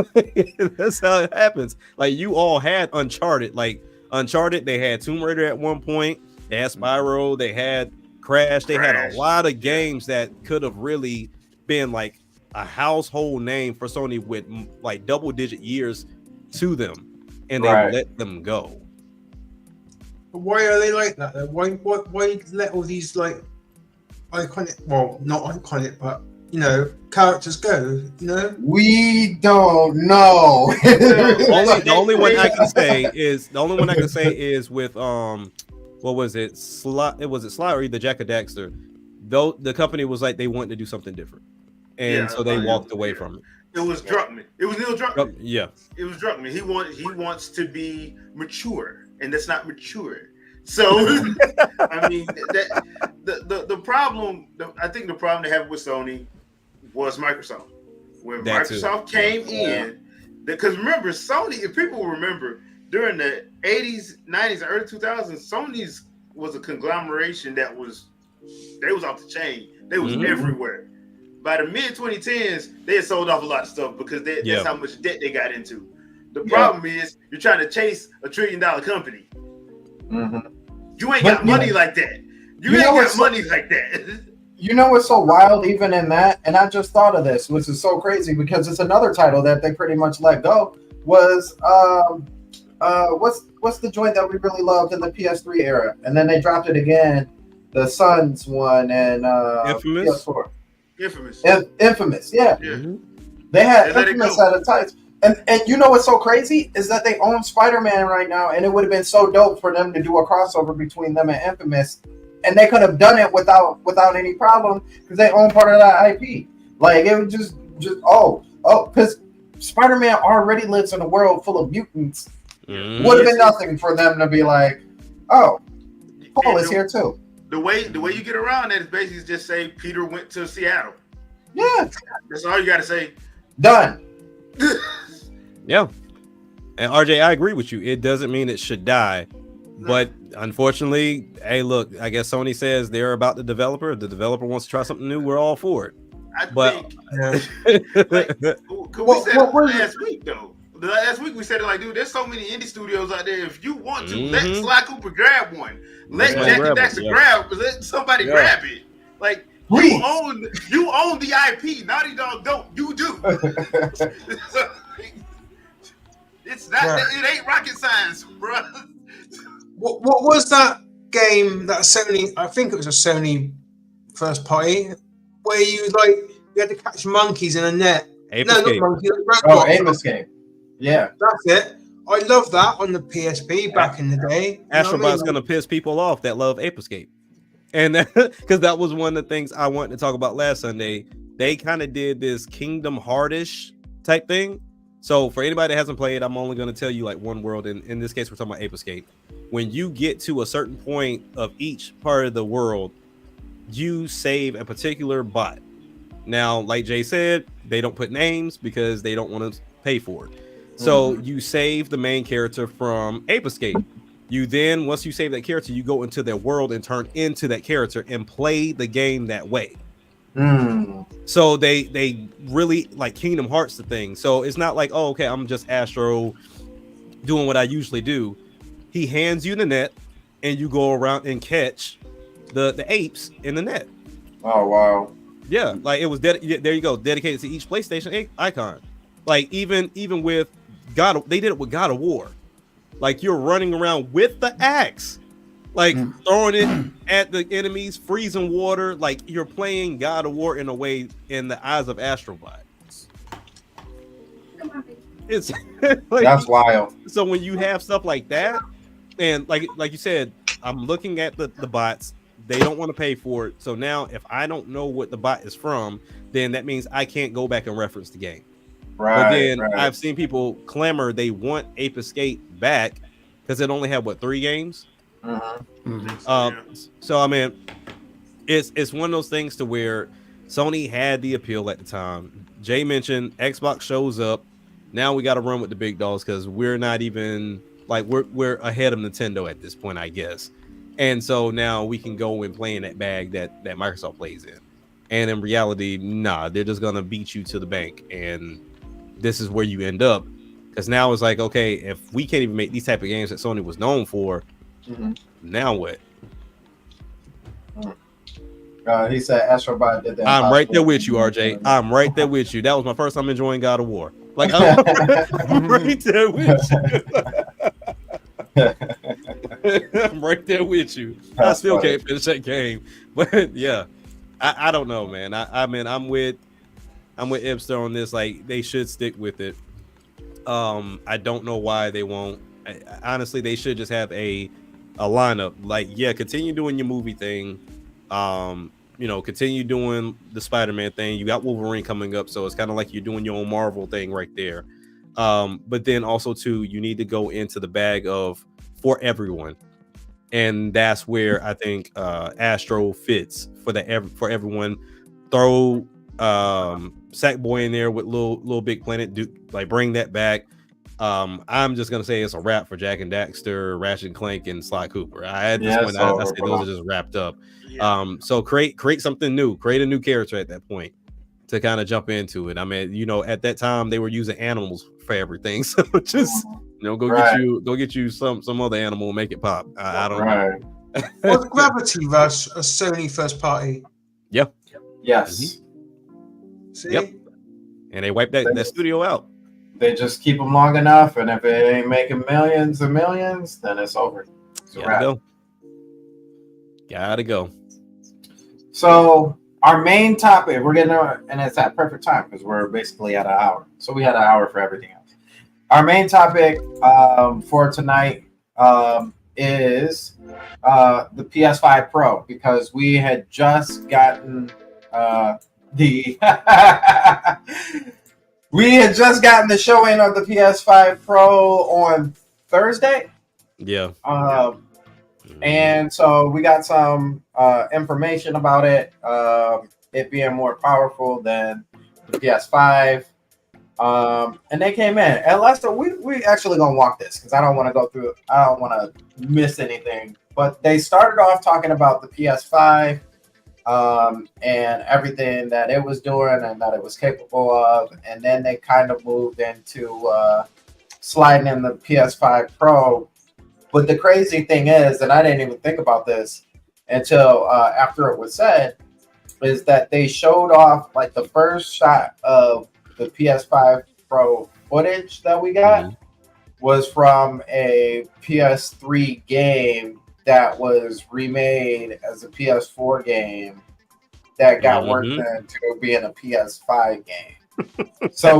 that's how it happens. Like you all had Uncharted. Like Uncharted, they had Tomb Raider at one point. They had Spyro. They had Crash. They had a lot of games that could have really been like a household name for Sony with like double-digit years to them, and they let them go. But why are they like that? Why let all these like iconic, well, not iconic, but you know, characters go? You know, we don't know. the only one I can say is with what was it? It was Sly or either Jack or Daxter. Though the company was like they wanted to do something different, and so they walked away from it. It was Druckmann. It was Neil Druckmann. Yeah, it was Druckmann. He wants to be mature, and that's not mature. So I mean, the problem. I think the problem they have with Sony was Microsoft. When that Microsoft came in, because remember, Sony, if people remember, during the 80s, 90s, and early 2000s, Sony's was a conglomeration that was off the chain. They was everywhere. By the mid 2010s, they had sold off a lot of stuff because that's how much debt they got into. The problem is you're trying to chase $1 trillion company. You ain't got money like that. You ain't got money like that. You know what's so wild even in that? And I just thought of this, which is so crazy because it's another title that they pretty much let go, was what's the joint that we really loved in the PS3 era? And then they dropped it again, the Suns one and Infamous? PS4. Infamous, yeah. They had Infamous at a tight. And you know what's so crazy is that they own Spider-Man right now, and it would have been so dope for them to do a crossover between them and Infamous, and they could have done it without any problem because they own part of that IP. Like it was just because Spider-Man already lives in a world full of mutants. Would have been nothing for them to be like, oh, Paul is here too. The way you get around that is basically just say Peter went to Seattle. Yeah, that's all you got to say. Done. Yeah, and RJ, I agree with you. It doesn't mean it should die, but unfortunately, hey, look, I guess Sony says they're about the developer. If the developer wants to try something new, we're all for it. Last week though. Last week we said it like, dude, there's so many indie studios out there. If you want to, let Sly Cooper grab one. Let Jackie Daxter grab. Let somebody grab it. Like you own the IP. Naughty Dog don't. You do. It's not. It ain't rocket science, bro. What was that game that Sony? I think it was a Sony first party where you had to catch monkeys in a net. Ape Not Escape. monkeys. Ape Escape. Yeah, that's it. I love that on the PSP back in the day. You know what I Astrobot's mean? gonna piss people off that love Ape Escape, and because that was one of the things I wanted to talk about last Sunday. They kind of did this Kingdom Heartish type thing. So for anybody that hasn't played, I'm only going to tell you like one world. And in this case, we're talking about Ape Escape. When you get to a certain point of each part of the world, you save a particular bot. Now, like Jay said, they don't put names because they don't want to pay for it. So you save the main character from Ape Escape. You then, once you save that character, you go into their world and turn into that character and play the game that way. So they really like Kingdom Hearts the thing. So it's not like, oh, okay, I'm just Astro doing what I usually do. He hands you the net and you go around and catch the apes in the net. Oh wow. Yeah, like it was there you go, dedicated to each PlayStation icon. Like even with they did it with God of War. Like you're running around with the axe, like throwing it at the enemies, freezing water. Like you're playing God of War in a way in the eyes of Astrobot. It's like, That's wild. So when you have stuff like that, and like you said, I'm looking at the bots. They don't want to pay for it. So now if I don't know what the bot is from, then that means I can't go back and reference the game. Right. But then I've seen people clamor they want Ape Escape back because it only had 3 games. So I mean, it's one of those things to where Sony had the appeal at the time. Jay mentioned Xbox shows up. Now we got to run with the big dogs because we're not even like we're ahead of Nintendo at this point, I guess. And so now we can go and play in that bag that Microsoft plays in. And in reality, nah, they're just gonna beat you to the bank, and this is where you end up. Because now it's like, okay, if we can't even make these type of games that Sony was known for, now what? He said Astrobot did that. I'm right there with you, RJ. I'm right there with you. That was my first time enjoying God of War. Like I'm right there with you. I'm right there with you. I still can't finish that game, but yeah, I don't know, man. I mean, I'm with Ipster on this. Like they should stick with it. I don't know why they won't. Honestly, they should just have a lineup. Like, yeah, continue doing your movie thing. Continue doing the Spider-Man thing. You got Wolverine coming up, so it's kind of like you're doing your own Marvel thing right there. But then also too, you need to go into the bag of for everyone, and that's where I think Astro fits for everyone. Throw Sackboy in there with little Big Planet, bring that back. I'm just gonna say it's a wrap for Jack and Daxter, Ratchet and Clank, and Sly Cooper. I say those are just wrapped up. Yeah. So create something new, create a new character at that point to kind of jump into it. I mean, at that time they were using animals for everything, so just go get you some other animal and make it pop. I don't know. Was Gravity Rush a Sony first party? Yeah. Yes. See? Yep. And they wiped that studio out. They just keep them long enough, and if it ain't making millions and millions, then it's over. It's a wrap. Gotta go. So our main topic, we're getting, and it's at perfect time because we're basically at an hour. So we had an hour for everything else. Our main topic for tonight is the PS5 Pro, because we had just gotten the showing of the PS5 Pro on Thursday. Yeah. And so we got some information about it, it being more powerful than the PS5. And they came in. And Lester, we actually gonna walk this because I don't want to go through. I don't want to miss anything. But they started off talking about the PS5 and everything that it was doing and that it was capable of, and then they kind of moved into sliding in the PS5 Pro. But the crazy thing is, and I didn't even think about this until after it was said, is that they showed off like the first shot of the PS5 Pro footage that we got was from a PS3 game that was remade as a PS4 game that got worked into being a PS5 game. So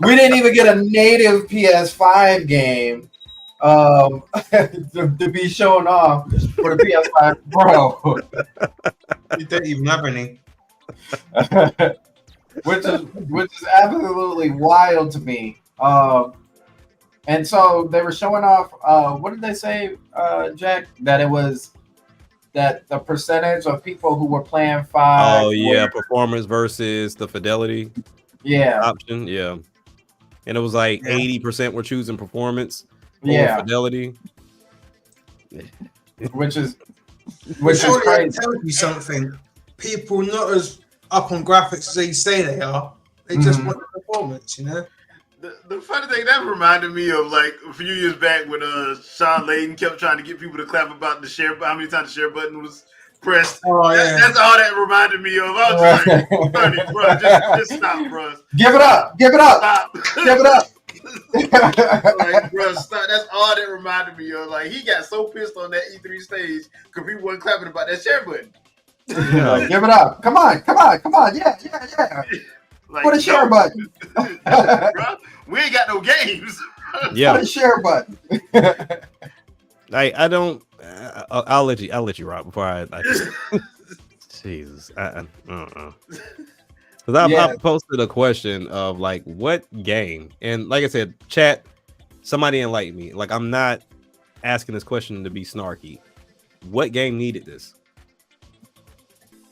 We didn't even get a native PS5 game to be shown off for the PS5 Pro. You don't even have any. which is absolutely wild to me. And so they were showing off. What did they say, Jack? That it was that the percentage of people who were playing 5. Oh yeah, performance versus the fidelity Yeah, option. Yeah, and it was like 80% were choosing performance over yeah, fidelity. which is Surely that crazy. tells you something. People not as up on graphics as they say they are. They just want the performance, you know. The funny thing that reminded me of like a few years back when Sean Layden kept trying to get people to clap about the share, how many times the share button was pressed. Oh yeah. That's all that reminded me of. I was just like, funny, bro, just stop, bro. Give it up! Give it up! Stop. Give it up! Like, bro, stop. That's all that reminded me of. Like, he got so pissed on that E3 stage because people wasn't clapping about that share button. Like, give it up! Come on! Come on! Come on! Yeah! Yeah! Yeah! Like, Put a share no, button. bro, we ain't got no games. Put Yeah, a share button. I don't. I'll let you rock before I Jesus. Because Yeah. I posted a question of like, what game? And like I said, chat, somebody enlighten me. Like, I'm not asking this question to be snarky. What game needed this?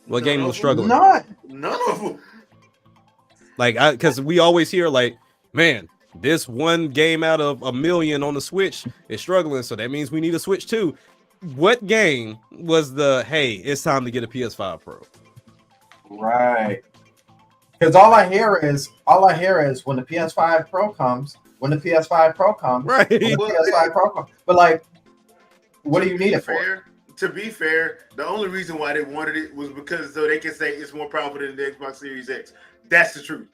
What game was struggling? Not. None of them. Like, because we always hear like, man, this one game out of a million on the Switch is struggling, so that means we need a Switch too. What game was the hey? It's time to get a PS5 Pro. Right. Because all I hear is when the PS5 Pro comes, when the PS5 Pro comes, Right. when the PS5 Pro comes. But like, what do you need it for? To be fair, the only reason why they wanted it was because so they can say it's more powerful than the Xbox Series X. That's the truth.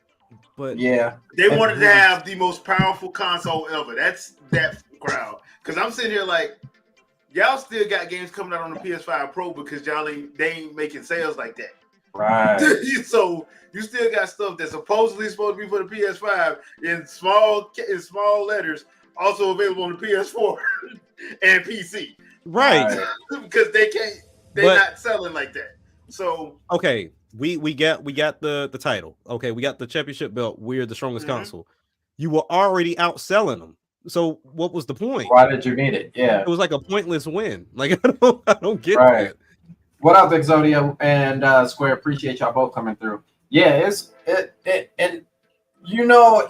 But Yeah. They wanted to have the most powerful console ever. That's that crowd. Because I'm sitting here like, y'all still got games coming out on the PS5 Pro because they ain't making sales like that. Right. So you still got stuff that's supposedly supposed to be for the PS5 in small letters, also available on the PS4 and PC. right. Because they're not selling like that. So Okay, we got the title. Okay, we got the championship belt. We're the strongest console. You were already outselling them. So what was the point? Why did you need it? Yeah. It was like a pointless win. Like I don't get Right. that. What up, Exodia and Square? Appreciate y'all both coming through. Yeah, and you know,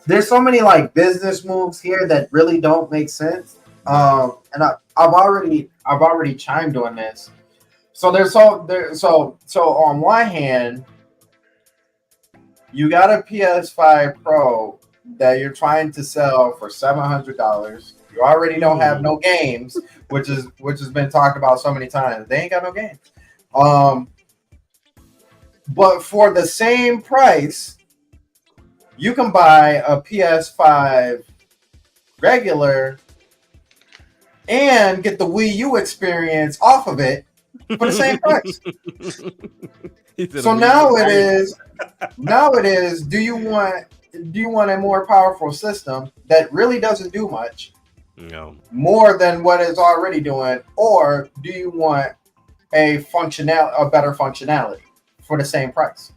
there's so many like business moves here that really don't make sense. And I've already chimed on this. So so on one hand, you got a PS5 Pro that you're trying to sell for $700. You already don't have no games, which has been talked about so many times. They ain't got no games. But for the same price, you can buy a PS5 regular and get the Wii U experience off of it for the same price. So now it is, do you want a more powerful system that really doesn't do much? No. More than what it's already doing, or do you want a better functionality for the same price?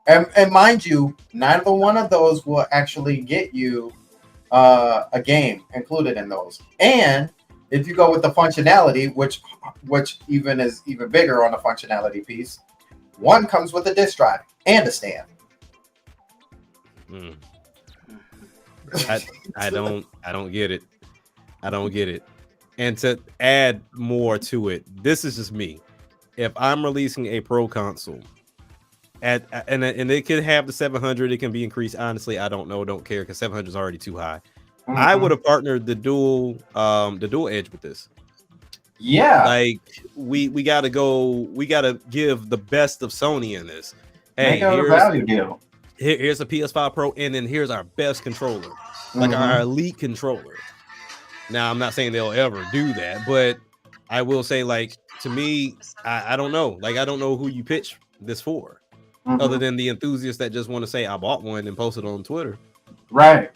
And mind you, neither one of those will actually get you a game included in those. And if you go with the functionality, which is even bigger on the functionality piece, one comes with a disc drive and a stand. I don't get it. I don't get it. And to add more to it, this is just me. If I'm releasing a pro console and it can have the 700, it can be increased. Honestly, I don't know, don't care because 700 is already too high. Mm-hmm. I would have partnered the dual edge with this. Yeah. Like we gotta give the best of Sony in this. Hey, Make it a value deal. Here's a PS5 Pro, and then here's our best controller, like our elite controller. Now, I'm not saying they'll ever do that, but I will say, like, to me, I don't know. Like, I don't know who you pitch this for. other than the enthusiasts that just want to say I bought one and post it on Twitter. Right.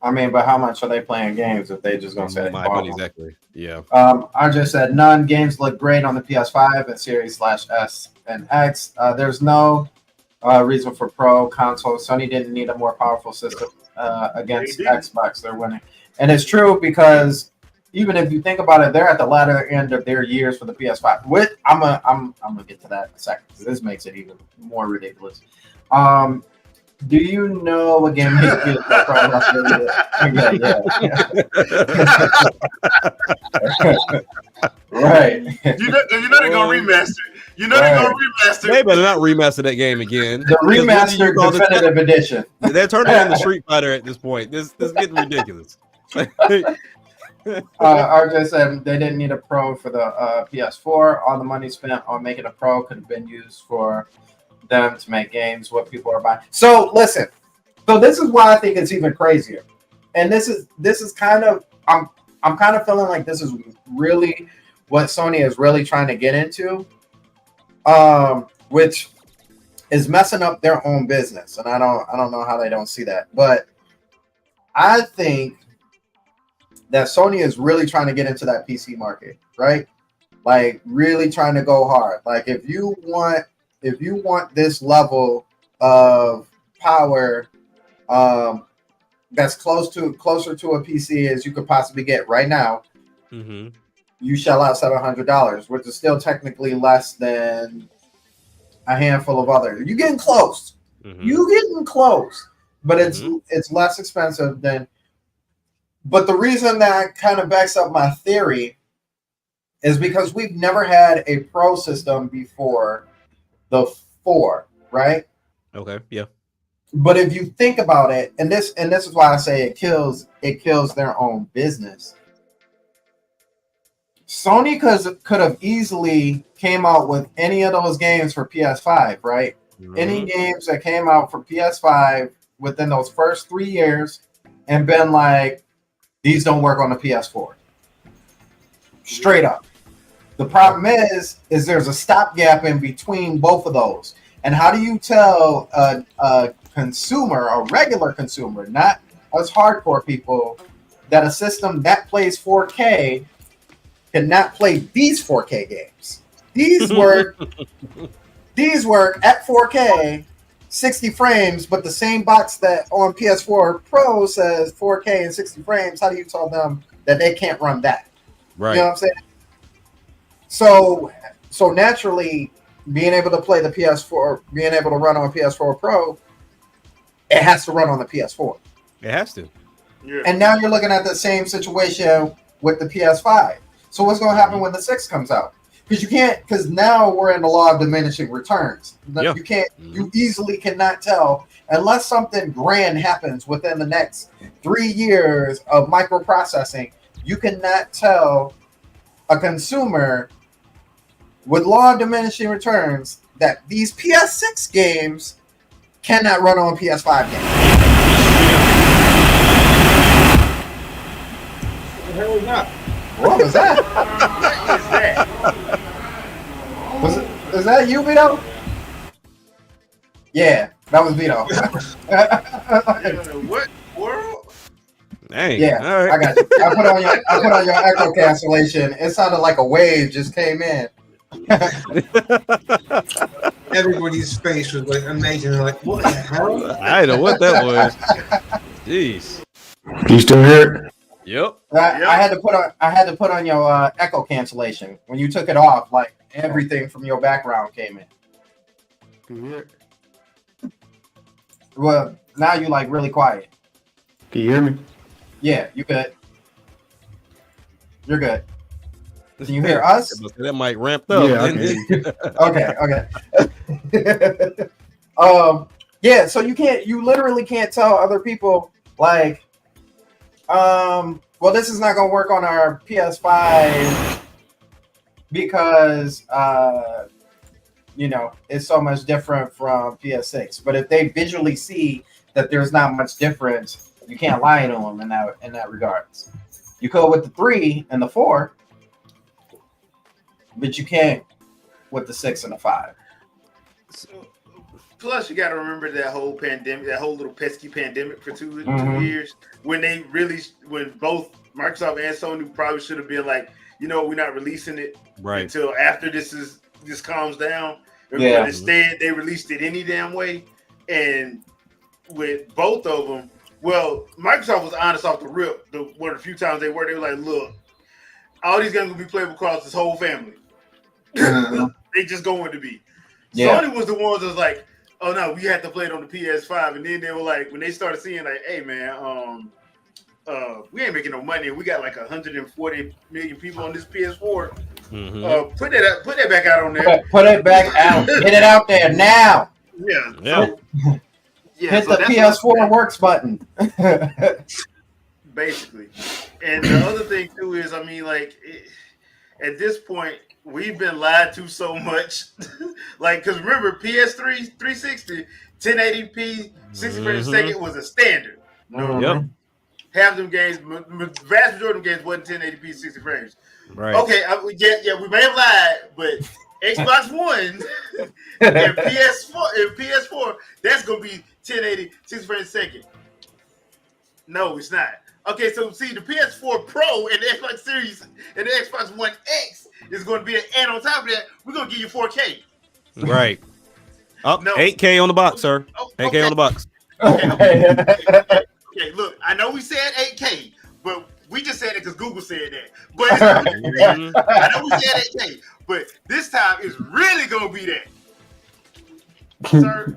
I mean, but how much are they playing games if they just gonna say they bought one? Exactly. Yeah. I just said none. Games look great on the PS5 and Series /S and X. There's no reason for Pro console. Sony didn't need a more powerful system against Xbox. They're winning, and it's true because even if you think about it, they're at the latter end of their years for the PS5. I'm gonna get to that in a second because this makes it even more ridiculous. Do you know what game makes you right. You know they're gonna remaster. You know they're gonna remaster. They better not remaster that game again. The remastered definitive edition. They're turning into Street Fighter at this point. This is getting ridiculous. RJ said they didn't need a Pro for the PS4. All the money spent on making a Pro could have been used for them to make games what people are buying. So listen, so this is why I think it's even crazier, and this is kind of I'm kind of feeling like this is really what Sony is really trying to get into, which is messing up their own business, and I don't know how they don't see that, but I think that Sony is really trying to get into that PC market, right? Like really trying to go hard. Like if you want this level of power that's closer to a PC as you could possibly get right now, you shell out $700, which is still technically less than a handful of others. You're getting close. You're getting close, but it's less expensive than. But the reason that kind of backs up my theory is because we've never had a Pro system before the 4, right? Okay, yeah. But if you think about it, and this is why I say it kills their own business. Sony could have easily came out with any of those games for PS5, right? Any games that came out for PS5 within those first 3 years and been like, these don't work on the PS4. Straight up. The problem is there's a stopgap in between both of those. And how do you tell a consumer, a regular consumer, not us hardcore people, that a system that plays 4K cannot play these 4K games? These work at 4K, 60 frames, but the same box that on PS4 Pro says 4K and 60 frames. How do you tell them that they can't run that? Right. You know what I'm saying? So naturally, being able to play the PS4, being able to run on PS4 Pro, it has to run on the PS4. It has to. Yeah. And now you're looking at the same situation with the PS5. So what's going to happen when the 6 comes out? Because now we're in the law of diminishing returns. Yeah. You can't, you easily cannot tell unless something grand happens within the next 3 years of microprocessing. You cannot tell a consumer with law of diminishing returns that these PS6 games cannot run on PS5 games. What the hell was that? What was that? Is that you, Vito? Yeah, that was Vito. What world? Dang. Yeah, all right. I got you. I put on your echo cancellation. It sounded like a wave just came in. Everybody's face was like amazing. Like, what the hell? I know what that was. Jeez. You still here? Yep. I had to put on your echo cancellation. When you took it off, like everything from your background came in. Can you hear? Well, now you like really quiet. Can you hear me? Yeah, you good. You're good. Can you hear us? That might ramp up. Yeah, okay. Yeah, so you literally can't tell other people like, well, this is not gonna work on our PS5 because it's so much different from PS6. But if they visually see that there's not much difference, you can't lie to them in that regards. You could with the 3 and the 4. But you can't with the 6 and the 5. Plus, you got to remember that whole pandemic, that whole little pesky pandemic for 2 Mhm. years, when both Microsoft and Sony probably should have been like, we're not releasing it Right. until after this calms down. Yeah. But instead, they released it any damn way, and with both of them, well, Microsoft was honest off the rip. One of the few times they were like, look, all these games will be playable across this whole family. Mhm. They just going to be. Yeah. Sony was the ones that was like, oh no, we had to play it on the PS5, and then they were like, when they started seeing like, hey man, we ain't making no money, and we got like 140 million people on this PS4. Mhm. Put that back out on there. Put it back out. Get it out there now. Yeah. Yeah. Hit so the that's PS4 works button. basically. And the other thing too is, I mean, like at this point, we've been lied to so much. Like, because remember, PS3 360, 1080p, 60 frames a second was a standard. Yep. Half them games, vast majority of them games wasn't 1080p, 60 frames. Right. Okay, we may have lied, but Xbox One and PS4, that's gonna be 1080, 60 frames a second. No, it's not. Okay, so see, the PS4 Pro and the Xbox Series and the Xbox One X is going to be, and on top of that, we're going to give you 4K. Right. Oh, No. 8K on the box, sir. Oh, 8K on the box. Okay, look, I know we said 8K, but we just said it because Google said that. But Mhm. I know we said 8K, but this time it's really going to be that. Sir,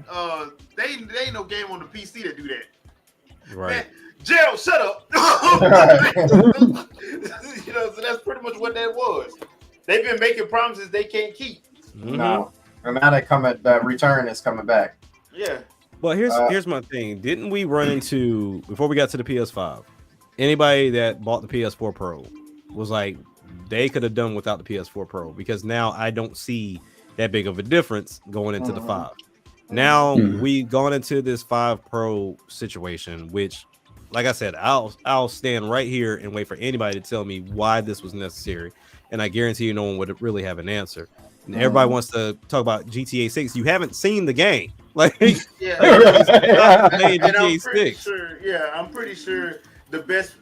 they ain't no game on the PC that do that. Right. Man, Gerald, shut up. So that's pretty much what that was. They've been making promises they can't keep. Mhm. No. And now the return is coming back. Yeah. But here's my thing. Didn't we run into, before we got to the PS5, anybody that bought the PS4 Pro was like, they could have done without the PS4 Pro, because now I don't see that big of a difference going into the 5. Now we've gone into this 5 Pro situation, which, like I said, I'll stand right here and wait for anybody to tell me why this was necessary, and I guarantee you no one would really have an answer. And everybody wants to talk about GTA 6. You haven't seen the game, like Yeah. playing And I'm GTA pretty 6. sure, I'm pretty sure the best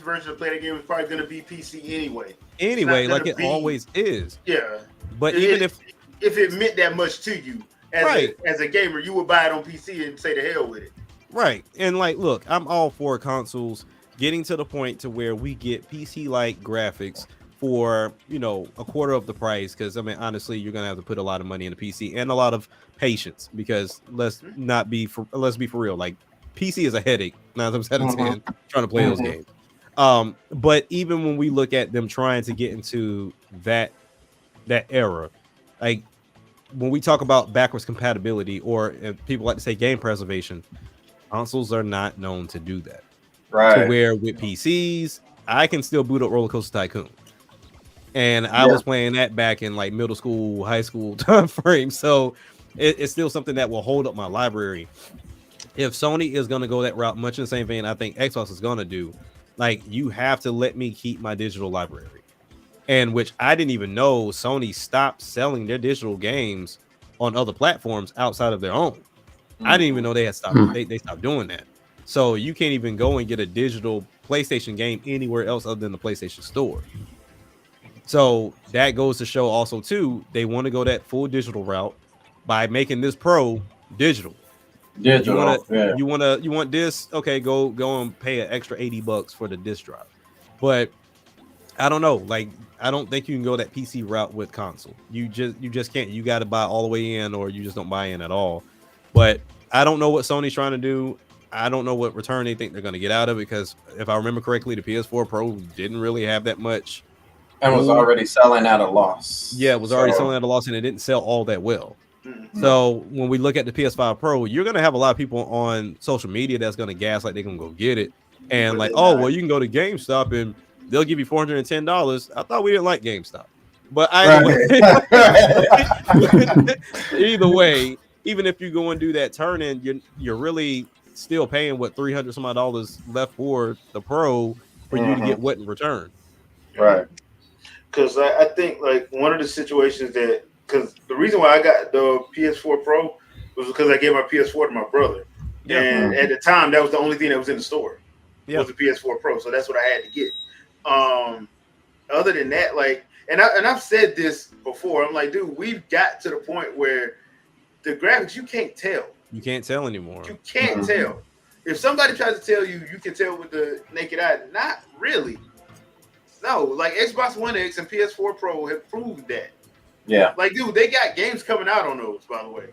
version of play that game is probably going to be PC anyway. Anyway, not like gonna it be- always is. Yeah. But even if it meant that much to you as a gamer, you would buy it on PC and say the hell with it. right, and like, look, I'm all for consoles getting to the point to where we get PC-like graphics for, a quarter of the price, because I mean, honestly, you're gonna have to put a lot of money in the PC and a lot of patience, because let's be for real, like PC is a headache 9 times out of 10 trying to play those games. But even when we look at them trying to get into that era, like when we talk about backwards compatibility, or people like to say game preservation, consoles are not known to do that. Right. To where with PCs, I can still boot up Roller Coaster Tycoon. And I was playing that back in like middle school, high school time frame. So it's still something that will hold up my library. If Sony is going to go that route, much in the same vein I think Xbox is going to do, like, you have to let me keep my digital library. And which I didn't even know Sony stopped selling their digital games on other platforms outside of their own. I didn't even know they had stopped. They stopped doing that. So you can't even go and get a digital PlayStation game anywhere else other than the PlayStation Store. So that goes to show also too, they want to go that full digital route by making this Pro digital. You want this? Okay, go and pay an extra $80 for the disc drive. But I don't know. Like, I don't think you can go that PC route with console. You just can't. You got to buy all the way in, or you just don't buy in at all. But I don't know what Sony's trying to do. I don't know what return they think they're going to get out of it, because if I remember correctly, the PS4 Pro didn't really have that much. And was already selling at a loss. Yeah, it was already selling at a loss, and it didn't sell all that well. So when we look at the PS5 Pro, you're going to have a lot of people on social media that's going to gas like they're going to go get it. And like, oh, well, you can go to GameStop and they'll give you $410. I thought we didn't like GameStop. But either way, even if you go and do that turn in, you're really still paying what $300 some odd left for the Pro for you to get what in return. Right. Because I think like one of the situations because the reason why I got the PS4 Pro was because I gave my PS4 to my brother, and at the time that was the only thing that was in the store. Was the PS4 Pro, so that's what I had to get. Other than that, like, and I've said this before, I'm like, dude, we've got to the point where the graphics you can't tell. You can't tell anymore. You can't tell. If somebody tries to tell you, you can tell with the naked eye. Not really. No, like Xbox One X and PS4 Pro have proved that. Yeah. Like, dude, they got games coming out on those, by the way.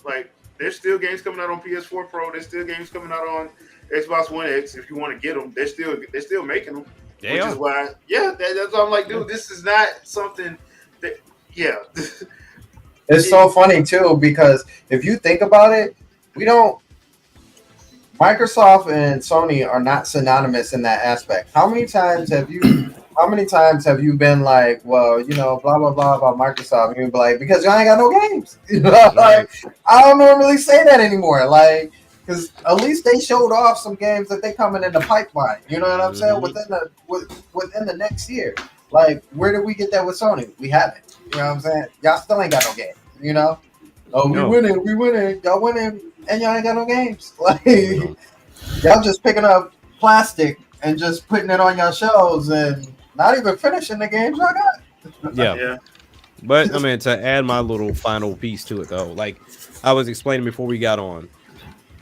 Like, there's still games coming out on PS4 Pro. There's still games coming out on Xbox One X. If you want to get them, they're still making them. Which is why, that's why I'm like, dude, this is not something that, It's so funny too, because if you think about it, Microsoft and Sony are not synonymous in that aspect. How many times have you been like, well, blah blah blah about Microsoft, and you'd be like, because y'all ain't got no games. Like, I don't normally say that anymore. Like, because at least they showed off some games that they coming in the pipeline. You know what I'm saying? Within the next year. Like, where did we get that with Sony? We haven't. You know what I'm saying? Y'all still ain't got no games. Oh, we winning. Y'all winning, and y'all ain't got no games. Like, y'all just picking up plastic and just putting it on your shelves and not even finishing the games y'all got. Yeah. But I mean, to add my little final piece to it, though, like I was explaining before we got on,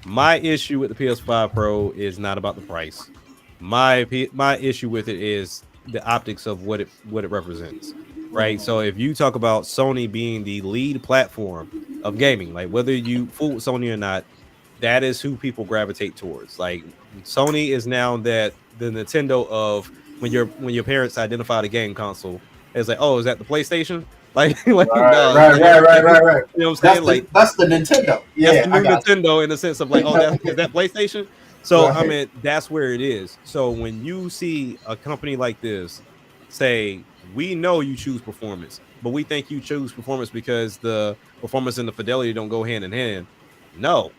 my issue with the PS5 Pro is not about the price. My issue with it is the optics of what it represents, right? So if you talk about Sony being the lead platform of gaming, like whether you fool with Sony or not, that is who people gravitate towards. Like Sony is now the Nintendo of when your parents identify the game console, it's like, oh, is that the PlayStation? Right. You know what I'm saying? That's the Nintendo. Yeah, that's the new Nintendo in the sense of like, oh, is that PlayStation? So I mean, that's where it is. So when you see a company like this say, we know you choose performance, but we think you choose performance because the performance and the fidelity don't go hand in hand. No.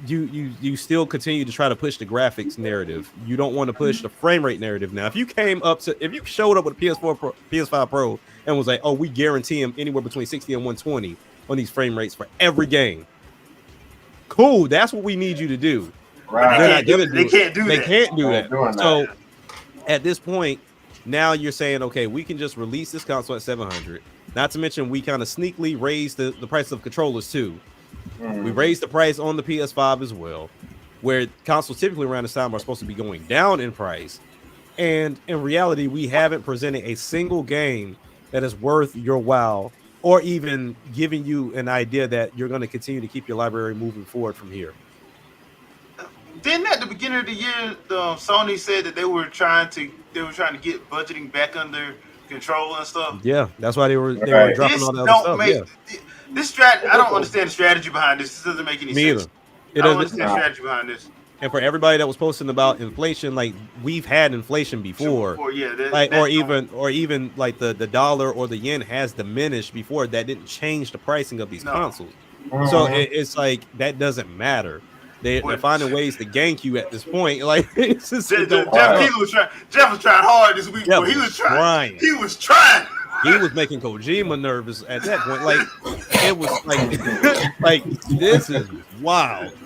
You still continue to try to push the graphics narrative. You don't want to push the frame rate narrative. Now, if you showed up with a PS5 Pro and was like, oh, we guarantee them anywhere between 60 and 120 on these frame rates for every game. Cool, that's what we need you to do. Right. They can't do that. So at this point, now you're saying, okay, we can just release this console at $700. Not to mention, we kind of sneakily raised the price of controllers too. We raised the price on the PS5 as well, where consoles typically around this time are supposed to be going down in price. And in reality, we haven't presented a single game that is worth your while, or even giving you an idea that you're going to continue to keep your library moving forward from here. Didn't at the beginning of the year, Sony said that they were trying to get budgeting back under control and stuff? Yeah, that's why they were dropping all that other stuff. This strategy, I don't understand the strategy behind this. This doesn't make any sense. I don't understand the strategy behind this. And for everybody that was posting about inflation, like we've had inflation before, or even like the dollar or the yen has diminished before. That didn't change the pricing of these consoles. So it's like that doesn't matter. They're finding ways to gank you at this point. Like it's just, Jeff was trying hard this week. He was trying. He was trying. He was making Kojima nervous at that point. Like it was like this is wild.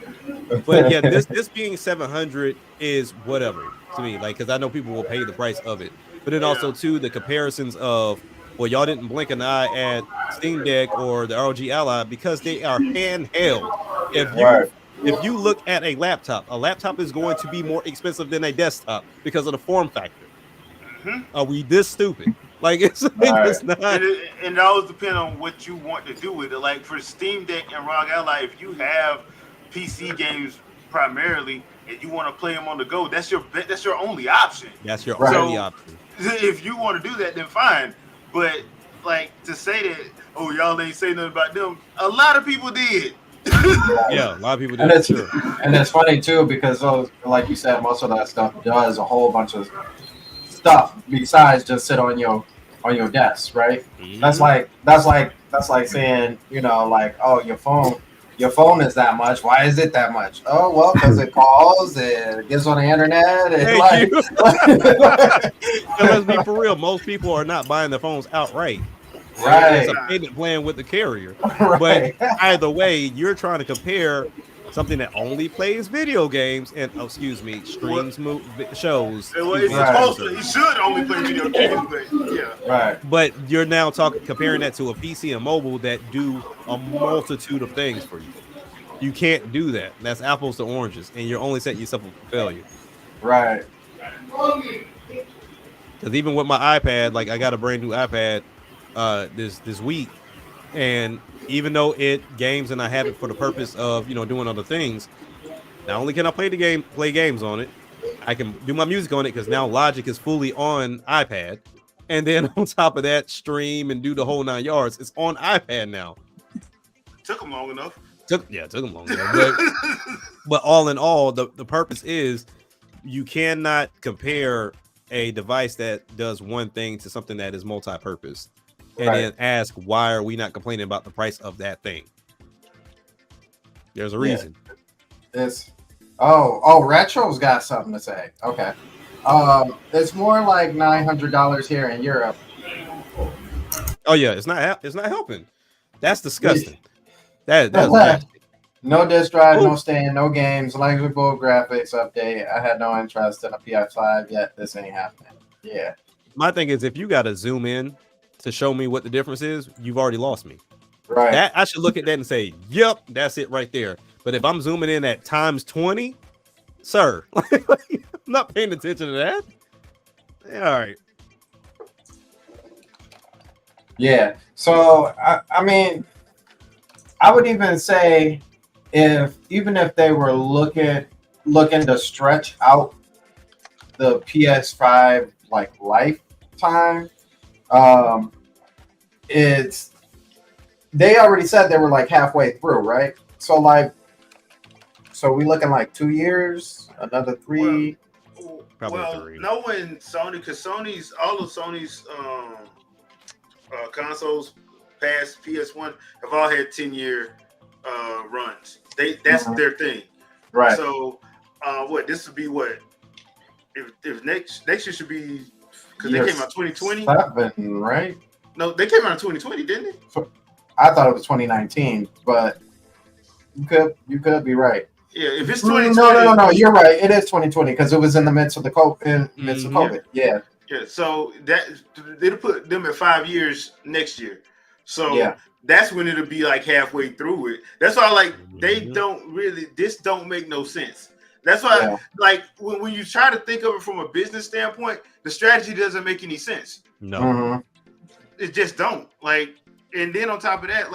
But yeah, this being 700 is whatever to me. Like, because I know people will pay the price of it. But then also too the comparisons of, well, y'all didn't blink an eye at Steam Deck or the ROG Ally because they are handheld. If you look at a laptop is going to be more expensive than a desktop because of the form factor. Are we this stupid? Like it's not. And it always depends on what you want to do with it. Like for Steam Deck and ROG Ally, if you have PC games primarily and you want to play them on the go, that's your only option. That's your only option. If you want to do that, then fine. But like to say that, oh, y'all ain't say nothing about them, a lot of people did. Yeah, a lot of people did. And it's funny too because like you said, most of that stuff does a whole bunch of stuff besides just sit on your desk, right? That's like saying, like, oh, your phone is that much. Why is it that much? Oh, well, because it calls and it gets on the internet. And let's be for real. Most people are not buying their phones outright. It's a Right. payment plan with the carrier. Right. But either way, you're trying to compare something that only plays video games and streams shows. Well, it's Right. supposed to. He should only play video games, but yeah. Right. But you're now comparing that to a PC and mobile that do a multitude of things for you. You can't do that. That's apples to oranges, and you're only setting yourself up for failure. Right. Because even with my iPad, like I got a brand new iPad this week, and even though it games and I have it for the purpose of doing other things, not only can I play games on it, I can do my music on it because now Logic is fully on iPad, and then on top of that, stream and do the whole 9 yards. It's on iPad now. Took him long enough. Took them long enough, but all in all, the purpose is you cannot compare a device that does one thing to something that is multi-purpose, and then ask why are we not complaining about the price of that thing? There's a reason. It's Retro's got something to say. Okay. It's more like $900 here in Europe. Oh yeah, it's not helping. That's disgusting. That's nasty. No disk drive, no stand, no games, legible graphics update. I had no interest in a PS5 yet. This ain't happening. Yeah. My thing is, if you got to zoom in to show me what the difference is, you've already lost me. Right. That I should look at that and say, "Yep, that's it right there." But if I'm zooming in at times 20, sir, I'm not paying attention to that. Yeah, all right. Yeah. So I mean, I would even say even if they were looking to stretch out the PS5 like lifetime, they already said they were like halfway through, right? So we looking like 2 years, another 3. Probably 3. Knowing Sony, because all of Sony's consoles past PS1 have all had 10-year runs. That's their thing. Right. So this would be what? If next year should be, because they came out 2020. 7, right? No, they came out in 2020, didn't they? I thought it was 2019, but you could be right. Yeah, if it's 2020. No, you're right. It is 2020 because it was in the midst of COVID. Yeah. Yeah, so they'll put them at 5 years next year. So that's when it'll be like halfway through it. That's why this don't make no sense. That's why when you try to think of it from a business standpoint, the strategy doesn't make any sense. No. Mm-hmm. It just don't. And then on top of that,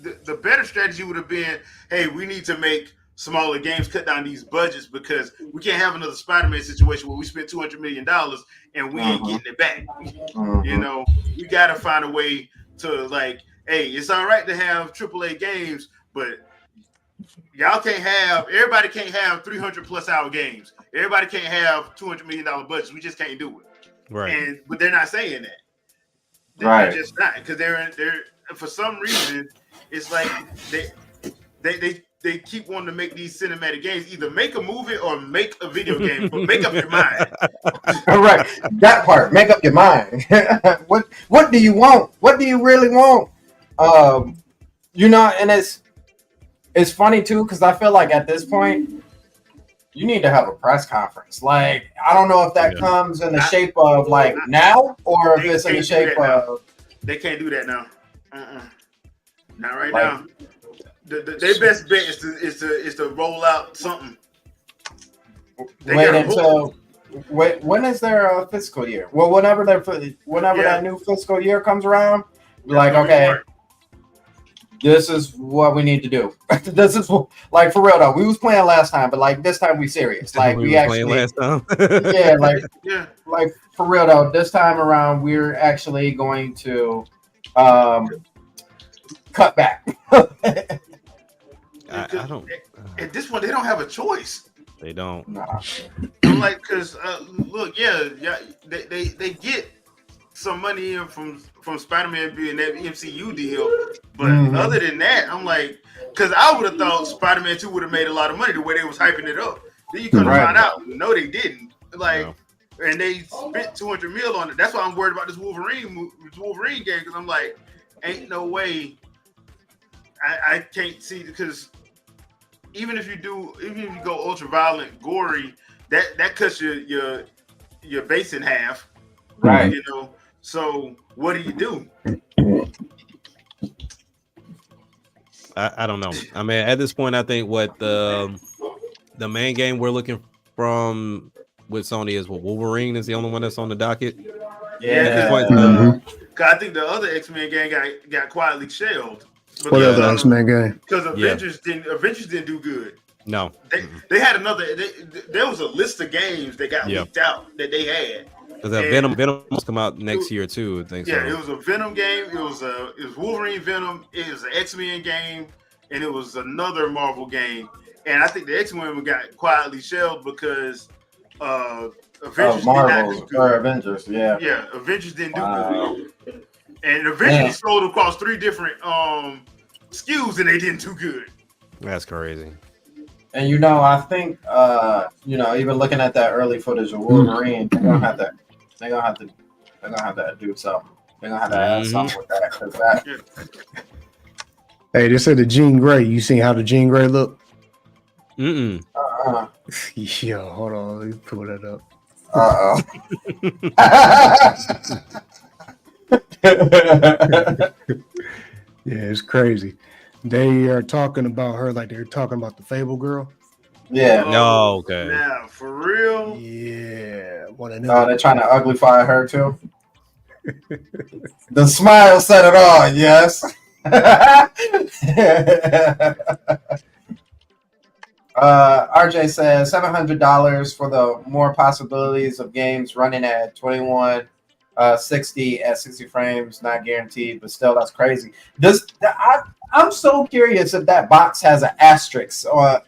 the better strategy would have been, hey, we need to make smaller games, cut down these budgets because we can't have another Spider-Man situation where we spent $200 million and we ain't getting it back. We got to find a way to hey, it's all right to have AAA games, but everybody can't have 300+ hour games. Everybody can't have $200 million budgets. We just can't do it. Right. But they're not saying that. Right. They're just not, because they're for some reason it's like they keep wanting to make these cinematic games. Either make a movie or make a video game, but make up your mind. Right, that part. Make up your mind. What do you want? What do you really want? And it's funny too because I feel like at this point you need to have a press conference. I don't know if that comes in the shape of now or if it's in the shape of. They can't do that now. Not right now. Their best bet is to roll out something. When is their fiscal year? Well, whenever that new fiscal year comes around, okay, this is what we need to do. This is for real though. We was playing last time, but this time we serious. We actually playing last time. For real though. This time around, we're actually going to cut back. I don't. At this point, they don't have a choice. They don't. Nah. Because look, they get some money in from Spider-Man being that MCU deal, but other than that, I'm because I would have thought Spider-Man 2 would have made a lot of money the way they was hyping it up. Then you come to find out, no, they didn't. And they spent $200 million on it. That's why I'm worried about this Wolverine game because I'm ain't no way. I can't see because even if you go ultra violent, gory, that cuts your base in half, Right. You know. So what do you do? I don't know. I mean, at this point, I think what the main game we're looking from with Sony is what Wolverine is the only one that's on the docket. Yeah, Mhm. cause I think the other X-Men game got quietly shelved. What other X-Men game? Because Avengers didn't do good. No, They had another. There was a list of games that got leaked out that they had. because Venom must come out next year too. I think. Yeah, so. it was a Venom game. It was Wolverine Venom. It was an X-Men game, and it was another Marvel game. And I think the X-Men got quietly shelved because Avengers did not do good. Or Avengers, yeah. Yeah, Avengers didn't do good. And Avengers sold across 3 different SKUs, and they didn't do good. That's crazy. And I think even looking at that early footage of Wolverine, they're gonna have to do something. They're gonna have to add something with that. 'Cause that Hey, they said the Jean Grey. You seen how the Jean Grey look? Mm-mm. Yo, hold on. Let me pull that up. Yeah, it's crazy. They are talking about her like they're talking about the Fable girl. Yeah. No, okay. Now, for real? Yeah. One of them. Oh, they're trying to uglify her too. The smile said it all. Yes. RJ says $700 for the more possibilities of games running at 2160 at 60 frames, not guaranteed, but still that's crazy. I'm so curious if that box has an asterisk or after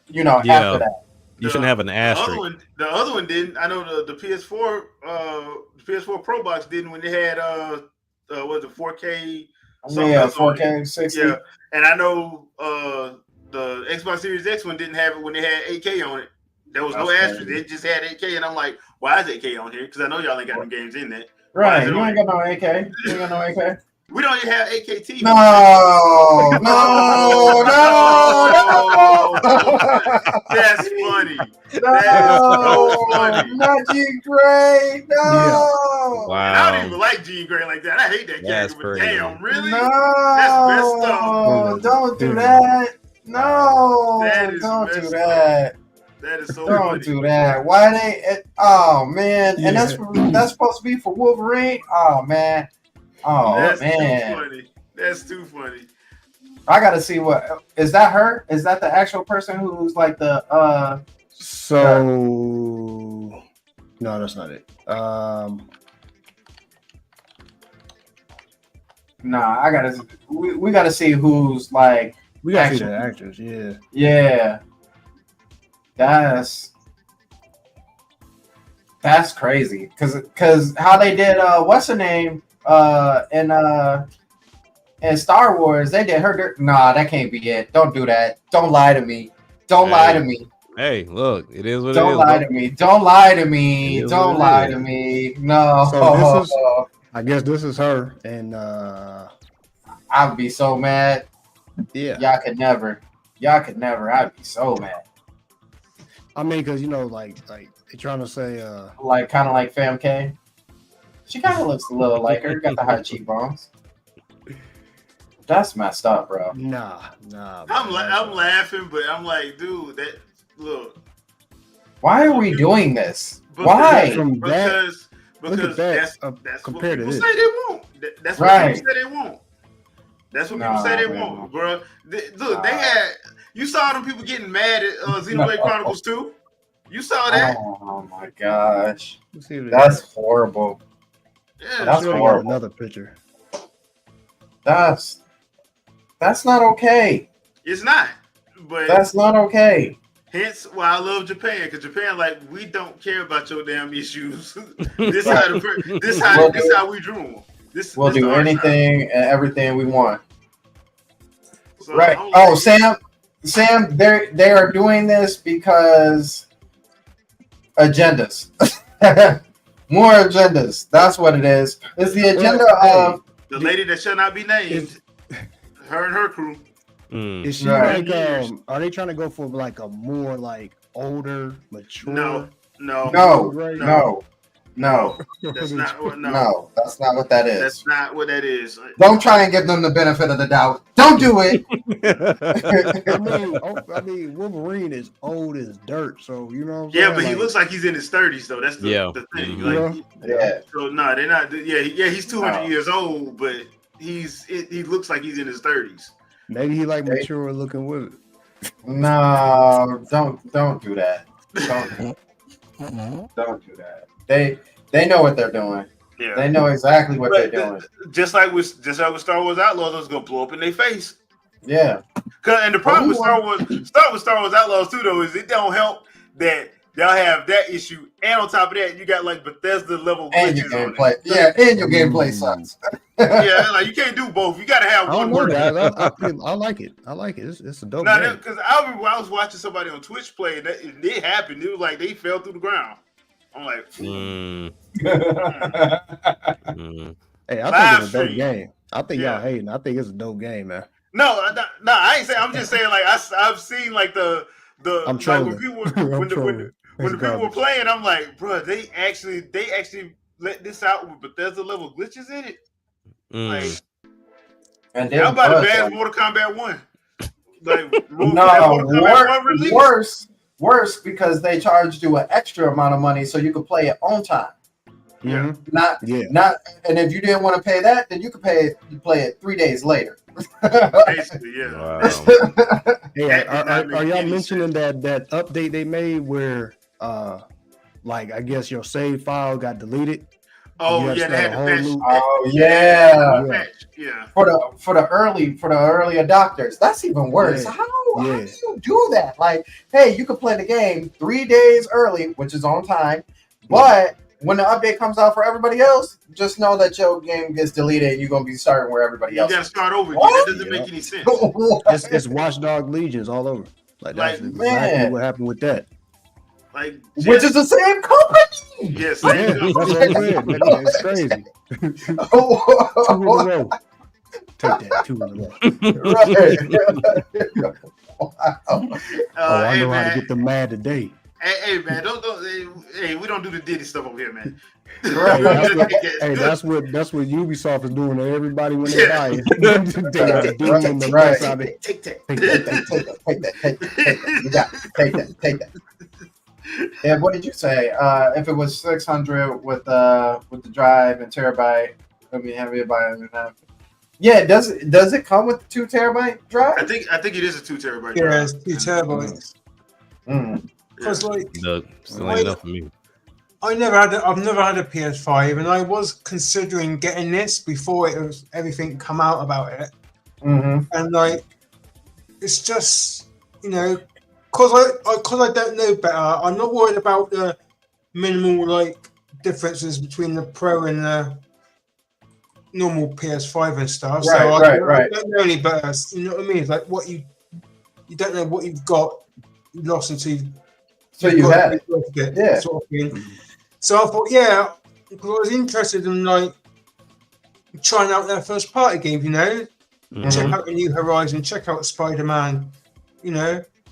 that. You shouldn't have an asterisk. The other one didn't. I know the PS4 PS4 Pro box didn't when they had was it 4K? Yeah, 4K 60. Yeah, and I know the Xbox Series X one didn't have it when they had 8K on it. There was no asterisk. It just had 8K, and I'm like, why is 8K on here? Because I know y'all ain't got them games in there. Right, you ain't got no AK. You ain't got no AK. We don't even have 8K TV. No. That's funny. That's so funny. Not Jean Grey. No. Yeah. Wow. And I don't even like Jean Grey like that. I hate that That's character. But crazy. damn, really? No. That's messed up. Don't do that. No. That is Don't do messed that. That is so Don't funny. do that. Why they? Oh man, and that's supposed to be for Wolverine. Oh man. Oh That's man. too funny. That's too funny. I gotta see what is that her? Is that the actual person who's like the So no, that's not it. Nah, I gotta we gotta see who's like We gotta see the actors, yeah. Yeah. That's crazy. Cause how they did what's her name in Star Wars, they did her nah, that can't be it. Don't do that. Don't lie to me. Don't lie to me. Hey, look, it is what Don't it is. lie to me. Don't lie to me. Don't lie is. to me. No. So this is, I guess this is her, and I'd be so mad. yeah, Y'all could never. I'd be so mad. I mean, because like they're trying to say, Like kind of like Fam K. She kind of looks a little like her. Got the high cheekbones. That's messed up, bro. nah. I'm laughing, but I'm like, dude, that look. Why are we doing this? Because- Why? From that, Because look at that, that's compared to what this. people say they won't. That's what Right. people say they won't. That's what people Nah, say they man. won't, bro. Look, they had. You saw them people getting mad at Xenoblade Chronicles 2. You saw that. Oh my gosh, let's see what that's horrible. Yeah, That's sure horrible. Another picture. That's not okay. it's not. But That's not okay. hence why I love Japan, because Japan, like, we don't care about your damn issues. this how we drew them. We'll do our anything and everything we want. side. So Right. I'm Oh, like, Sam, they are doing this because agendas. More agendas. That's what it is. It's the agenda of The lady that shall not be named, her and her crew. Is she Right. like are they trying to go for like a more like older, mature? No. No, That's not what. No, no, that's not what that is. that's not what that is. Don't try and give them the benefit of the doubt. Don't do it. I mean, Wolverine is old as dirt, so you know. What I'm Yeah, saying? but he Like, looks like he's in his 30s though. That's the, Yeah. the thing. Mhm. Like, Yeah. so no, they're not. Yeah, he's 200 No. years old, but he looks like he's in his 30s. maybe he like mature looking women. No, don't do that. Don't do that. They know what they're doing. Yeah, They know exactly what they're But doing. just like with Star Wars Outlaws, it's gonna blow up in their face. Yeah. And the problem with Star Wars Outlaws too, though, is it don't help that they'll have that issue, and on top of that, you got like Bethesda level And your glitches on gameplay. it. Yeah, and your gameplay sucks. Yeah, like you can't do both. You gotta have I one don't know, work. guys. I like it. I like it. It's a dope No, game. because I remember when I was watching somebody on Twitch play, and it happened. It was like they fell through the ground. I'm like, Mm, mm. Hey, I Live think it's a dope stream. game. I think Yeah. y'all hating. I think it's a dope game, man. no, I ain't saying. I'm just saying like I've seen like the I'm like trolling. when people I'm when the trolling. when the It's people were garbage. playing, I'm like, bro, they actually let this out with Bethesda level glitches in it. Like, Mm. And y'all about to plus, ban like, Mortal Kombat 1. Like, no, Mortal Kombat 1 release. worse because they charged you an extra amount of money so you could play it on time. Yeah. Not, Yeah. and if you didn't want to pay that, then you could play it 3 days later. Basically, yeah. Wow. Hey, That did not are make y'all any mentioning that update they made where like I guess your save file got deleted? Oh, You yeah, gotta they had start a to whole patch. new- Oh yeah. Yeah. Patch. Yeah. For the early adopters, that's even worse. Yeah. How Yeah. do you do that? Like, hey, you can play the game 3 days early, which is on time, but when the update comes out for everybody else, just know that your game gets deleted and you're gonna be starting where everybody You else got to is. start over again. What? That doesn't Yeah. make any sense. It's Watchdog Legions all over. Like that's Like, exactly man. what happened with that. Like, Which is the same company. yes, Yeah, that's what I said. It's crazy. 2 in a row. Take that 2 in a row. Right. Wow. Oh, I hey, know how man. to get them mad today. Hey, man, don't. Hey, we don't do the Diddy stuff over here, man. Right. Hey, that's what Ubisoft is doing to everybody when they buy it. They are doing the Right. mess out of it. Take that. Take that. You got it. Take that. And what did you say? If it was 600 with the drive and terabyte, I mean, have you buy it? Yeah, does it come with the 2 terabyte drive? I think it is a 2 terabyte. Yeah, drive. it's 2 terabytes. Mm. Because like No, still ain't enough for me. I've never had a PS5, and I was considering getting this before everything come out about it. Mm-hmm. And like, it's just because I don't know better. I'm not worried about the minimal like differences between the Pro and the normal PS5 and stuff. So I don't know any better. You know what I mean? It's like what you don't know what you've got. You lost until You had it. Yeah. Sort of thing. So I thought, yeah, because I was interested in like trying out their first party games, Mm-hmm. check out the New Horizon, check out Spider-Man,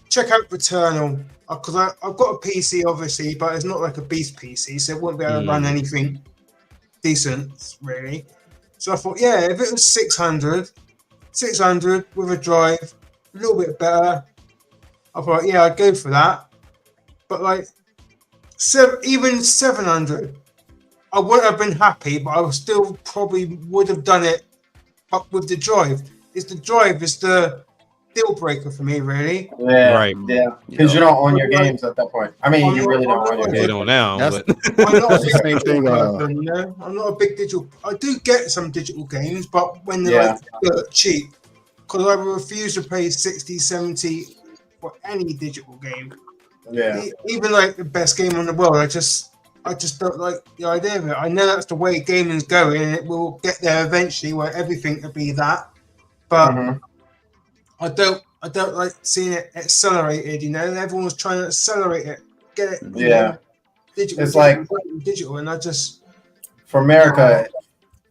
check out Returnal. Because I've got a PC, obviously, but it's not like a beast PC, so it won't be able to run anything decent, really. So I thought, yeah, if it was 600 with a drive, a little bit better, I thought, yeah, I'd go for that. But like, even 700, I wouldn't have been happy, but I still probably would have done it up with the drive. The drive is the deal breaker for me, really. Yeah, Right. Yeah, because you don't own your games at that point. I mean, you really don't own your They games. don't now, That's- but I'm not a That's the big same digital thing, person, I'm not a big digital. I do get some digital games, but when they're cheap, because I refuse to pay 60, 70 for any digital game. Yeah. Even like the best game in the world, I just don't like the idea of it. I know that's the way gaming's going, and it will get there eventually, where everything will be that. But Mhm. I don't like seeing it accelerated. Everyone's trying to accelerate it, get it. Yeah. Digital. It's like- digital, and I just For America,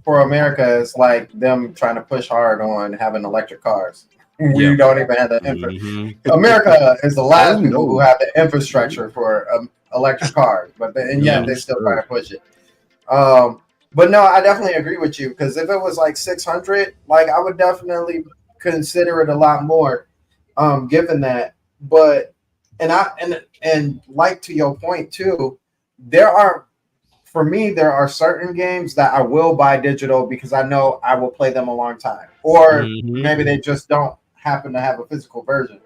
for America is like them trying to push hard on having electric cars. We Yeah. don't even have the infrastructure. Mhm. America is the last Oh, people no. who have the infrastructure for electric cars, and yet they still try to push it. But no, I definitely agree with you because if it was like 600, like I would definitely consider it a lot more, given that. But and like to your point too, for me there are certain games that I will buy digital because I know I will play them a long time, or Mhm. maybe they just don't happen to have a physical version.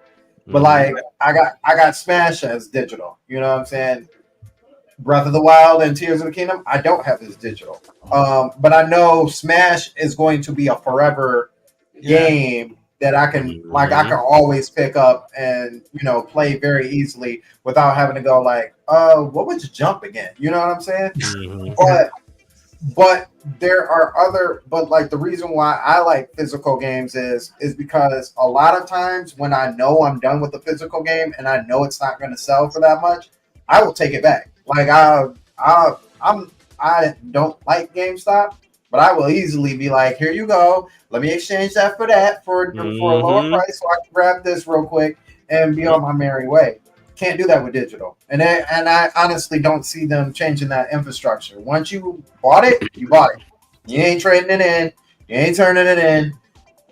But Mhm. like I got Smash as digital. You know what I'm saying? Breath of the Wild and Tears of the Kingdom, I don't have as digital. But I know Smash is going to be a forever game that I can always pick up and play very easily without having to go like, what was jump again? You know what I'm saying? Mhm. But there are but like the reason why I like physical games is because a lot of times when I know I'm done with the physical game and I know it's not going to sell for that much, I will take it back. Like I don't like GameStop, but I will easily be like, here you go. Let me exchange that for a lower price so I can grab this real quick and be on my merry way. Can't do that with digital. And I honestly don't see them changing that infrastructure. Once you bought it, you bought it. You ain't trading it in. You ain't turning it in.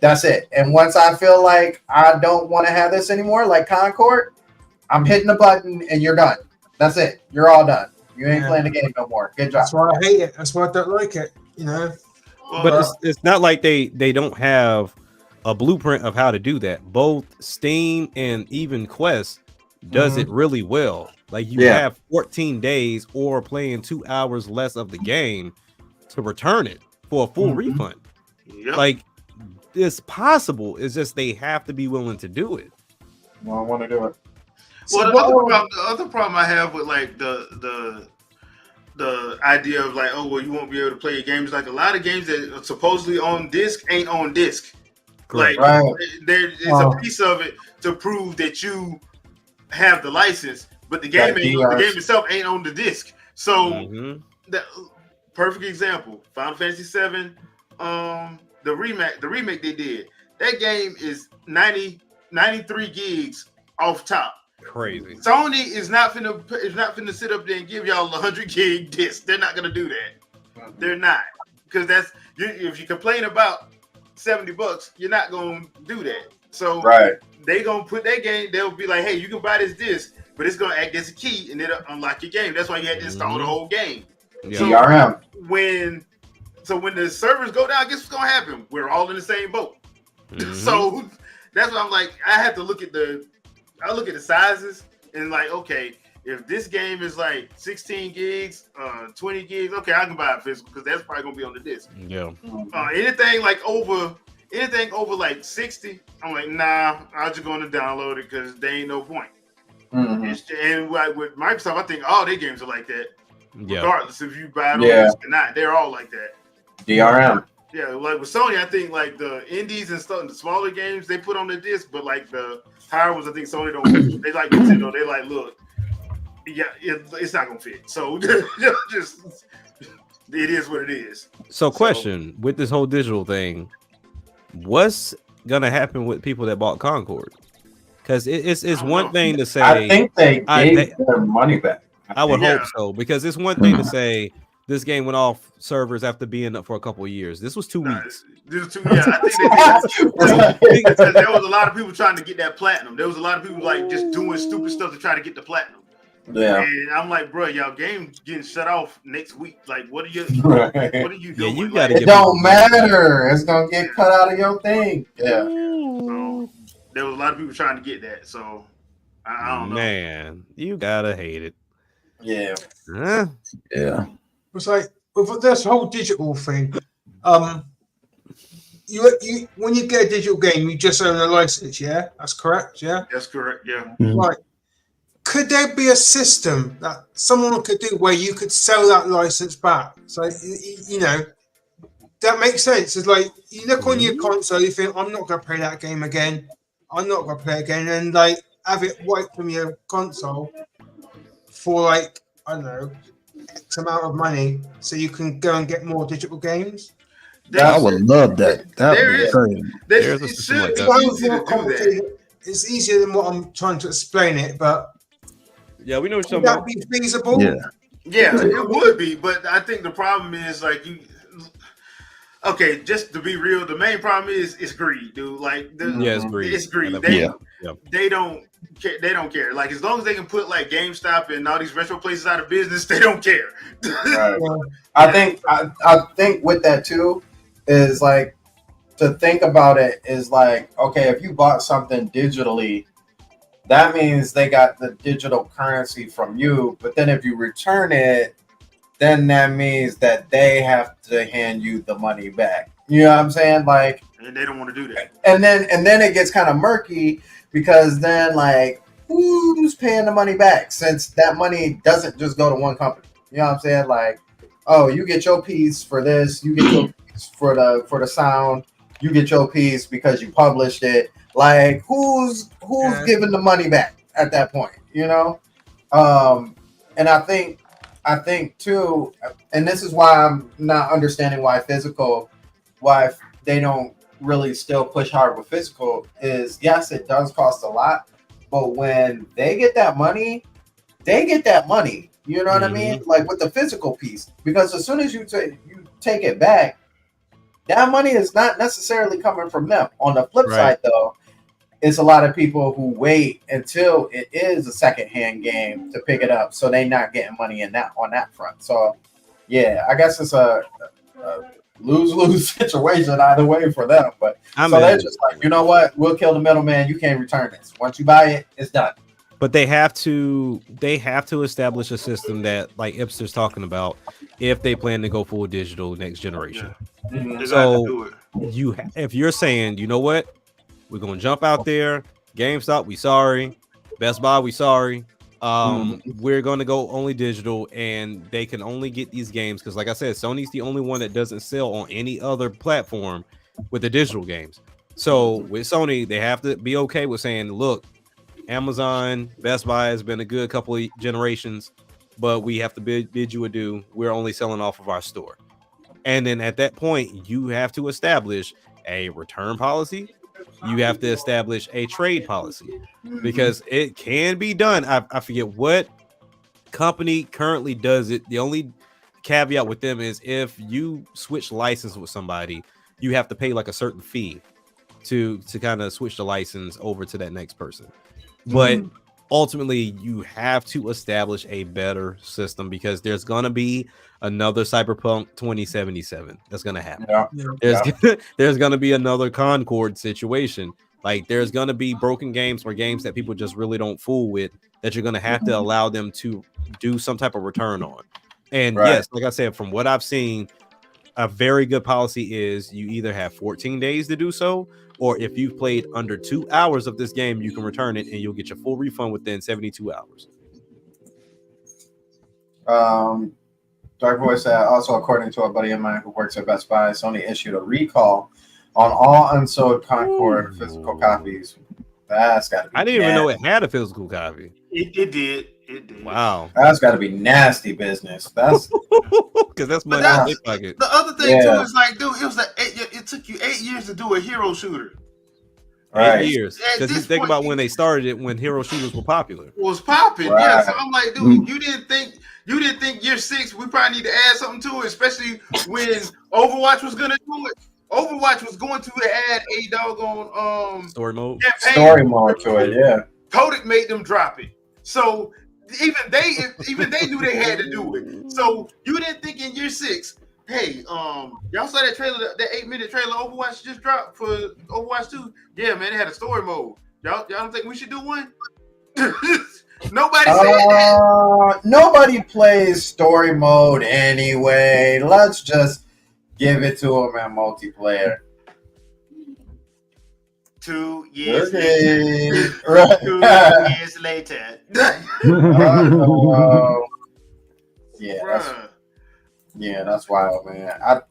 That's it. And once I feel like I don't want to have this anymore, like Concord, I'm hitting the button and you're done. That's it. You're all done. You ain't playing the game no more. Good job. That's why I hate it. That's why I don't like it. But it's not like they don't have a blueprint of how to do that. Both Steam and even Quest does it really well. Like you have 14 days or playing 2 hours less of the game to return it for a full refund. Yep. Like it's possible. It's just they have to be willing to do it. I don't want to do it. Well, the other problem I have with like the idea of like, oh well, you won't be able to play your games. Like a lot of games that are supposedly on disc ain't on disc. Correct. Like there is a piece of it to prove that you have the license, but the game itself ain't on the disc. So the perfect example, Final Fantasy VII, the remake they did. That game is 93 gigs off top. Crazy. Sony is not finna sit up there and give y'all 100 gig disc. They're not gonna do that. They're not, because if you complain about $70, you're not gonna do that. So they gonna put that game. They'll be like, hey, you can buy this disc, but it's gonna act as a key and it'll unlock your game. That's why you had to install the whole game. Yeah. So DRM. when the servers go down, guess what's gonna happen? We're all in the same boat. So that's what I'm like. I have to look at the sizes and like, okay, if this game is like 16 gigs, 20 gigs, okay, I can buy it physical because that's probably gonna be on the disc. Yeah. Anything over like 60, I'm like, nah, I'm just gonna download it because there ain't no point. And like with Microsoft, I think all their games are like that. Yeah. Regardless if you buy it on disc or not, they're all like that. DRM. Yeah, like with Sony, I think like the indies and stuff, the smaller games they put on the disc, but like the higher ones, I think Sony don't. They like Nintendo. They like, look, it's not gonna fit. So just it is what it is. So, question with this whole digital thing, what's gonna happen with people that bought Concord? Because it's one thing to say. I think they gave their money back. I would hope so, because it's one thing to say this game went off servers after being up for a couple of years. This was 2 weeks. I think they did. There was a lot of people trying to get that platinum. There was a lot of people like just doing stupid stuff to try to get the platinum. Yeah. And I'm like, bro, y'all game getting shut off next week. Like, what are you doing? Yeah, you gotta it don't matter. It's gonna get cut out of your thing. Yeah. So there was a lot of people trying to get that. So I don't know. Man, you gotta hate it. Yeah. Huh? Yeah. It's like with this whole digital thing, you when you get a digital game, you just own a license. Yeah, that's correct. Yeah, that's correct. Yeah. Right. Could there be a system that someone could do where you could sell that license back? So that makes sense. It's like you look on your console, you think, I'm not going to play that game again. I'm not going to play it again, and like have it wiped from your console for like I don't know X amount of money, so you can go and get more digital games. I would love that. That There would be is- crazy. There's a It system should like be that. easy to do that. It's easier than what I'm trying to explain it, but Yeah, we know what would you're that talking about. be feasible? Yeah. Yeah, it would be, but I think the problem is like you. Okay, just to be real, the main problem is greed, dude. Like, Yeah, it's greed. It's greed. Yeah. They, Yeah. they don't care. They don't care. Like, as long as they can put like GameStop and all these retro places out of business, they don't care. Right. I think with that too is like to think about it is like, okay, if you bought something digitally, that means they got the digital currency from you. But then if you return it, then that means that they have to hand you the money back. You know what I'm saying? Like, And they don't want to do that. and then it gets kind of murky because then like who's paying the money back since that money doesn't just go to one company. You know what I'm saying? Like, oh, you get your piece for this, you get your piece for the sound, you get your piece because you published it. Like, who's giving the money back at that point? You know? And I think too, and this is why I'm not understanding why they don't really still push hard with physical is, yes, it does cost a lot, but when they get that money, they get that money. You know what I mean? Like with the physical piece, because as soon as you take it back, that money is not necessarily coming from them. On the flip side, though, it's a lot of people who wait until it is a secondhand game to pick it up, so they're not getting money on that front. So, yeah, I guess it's a lose-lose situation either way for them. But they're just like, you know what? We'll kill the middleman. You can't return this. Once you buy it, it's done. But they have to establish a system that, like Ipster's talking about, if they plan to go full digital next generation. They So got to do it. if you're saying, you know what, we're gonna jump out there, GameStop, we sorry, Best Buy, we sorry, we're gonna go only digital, and they can only get these games because, like I said, Sony's the only one that doesn't sell on any other platform with the digital games. So with Sony, they have to be okay with saying, look, Amazon, Best Buy has been a good couple of generations, but we have to bid you adieu. We're only selling off of our store. And then at that point, you have to establish a return policy. You have to establish a trade policy because it can be done. I forget what company currently does it. The only caveat with them is if you switch license with somebody, you have to pay like a certain fee to kind of switch the license over to that next person. But ultimately, you have to establish a better system because there's gonna be another Cyberpunk 2077 that's gonna happen. There's gonna be another Concord situation. Like there's gonna be broken games or games that people just really don't fool with that you're gonna have to allow them to do some type of return on. And yes, like I said, from what I've seen, a very good policy is you either have 14 days to do so, or if you've played under 2 hours of this game, you can return it and you'll get your full refund within 72 hours. Dark Voice said, also according to a buddy of mine who works at Best Buy, Sony issued a recall on all unsold Concord physical copies. That's got to be I didn't even know it had a physical copy. It did. It did. Wow. That's got to be nasty business. That's because that's money in their pocket. The other thing too is like, dude, it was like it took you 8 years to do a hero shooter. right. 8 years. Because you think about when they started it, when hero shooters were popular. Was popping, Right. yeah. So I'm like, dude, you didn't think year 6 we probably need to add something to it, especially when Overwatch was gonna do it. Overwatch was going to add a doggone Story mode. campaign. Story mode to it, yeah. Kodak made them drop it. So even they knew they had to do it. So you didn't think in year 6, hey, y'all saw that trailer, that 8-minute trailer Overwatch just dropped for Overwatch 2? Yeah, man, it had a story mode. Y'all don't think we should do one? Nobody said that. Nobody plays story mode anyway. Let's just give it to them in multiplayer. 2 years Okay. later. Right. 2 years later. Yeah, Bruh. that's wild, man.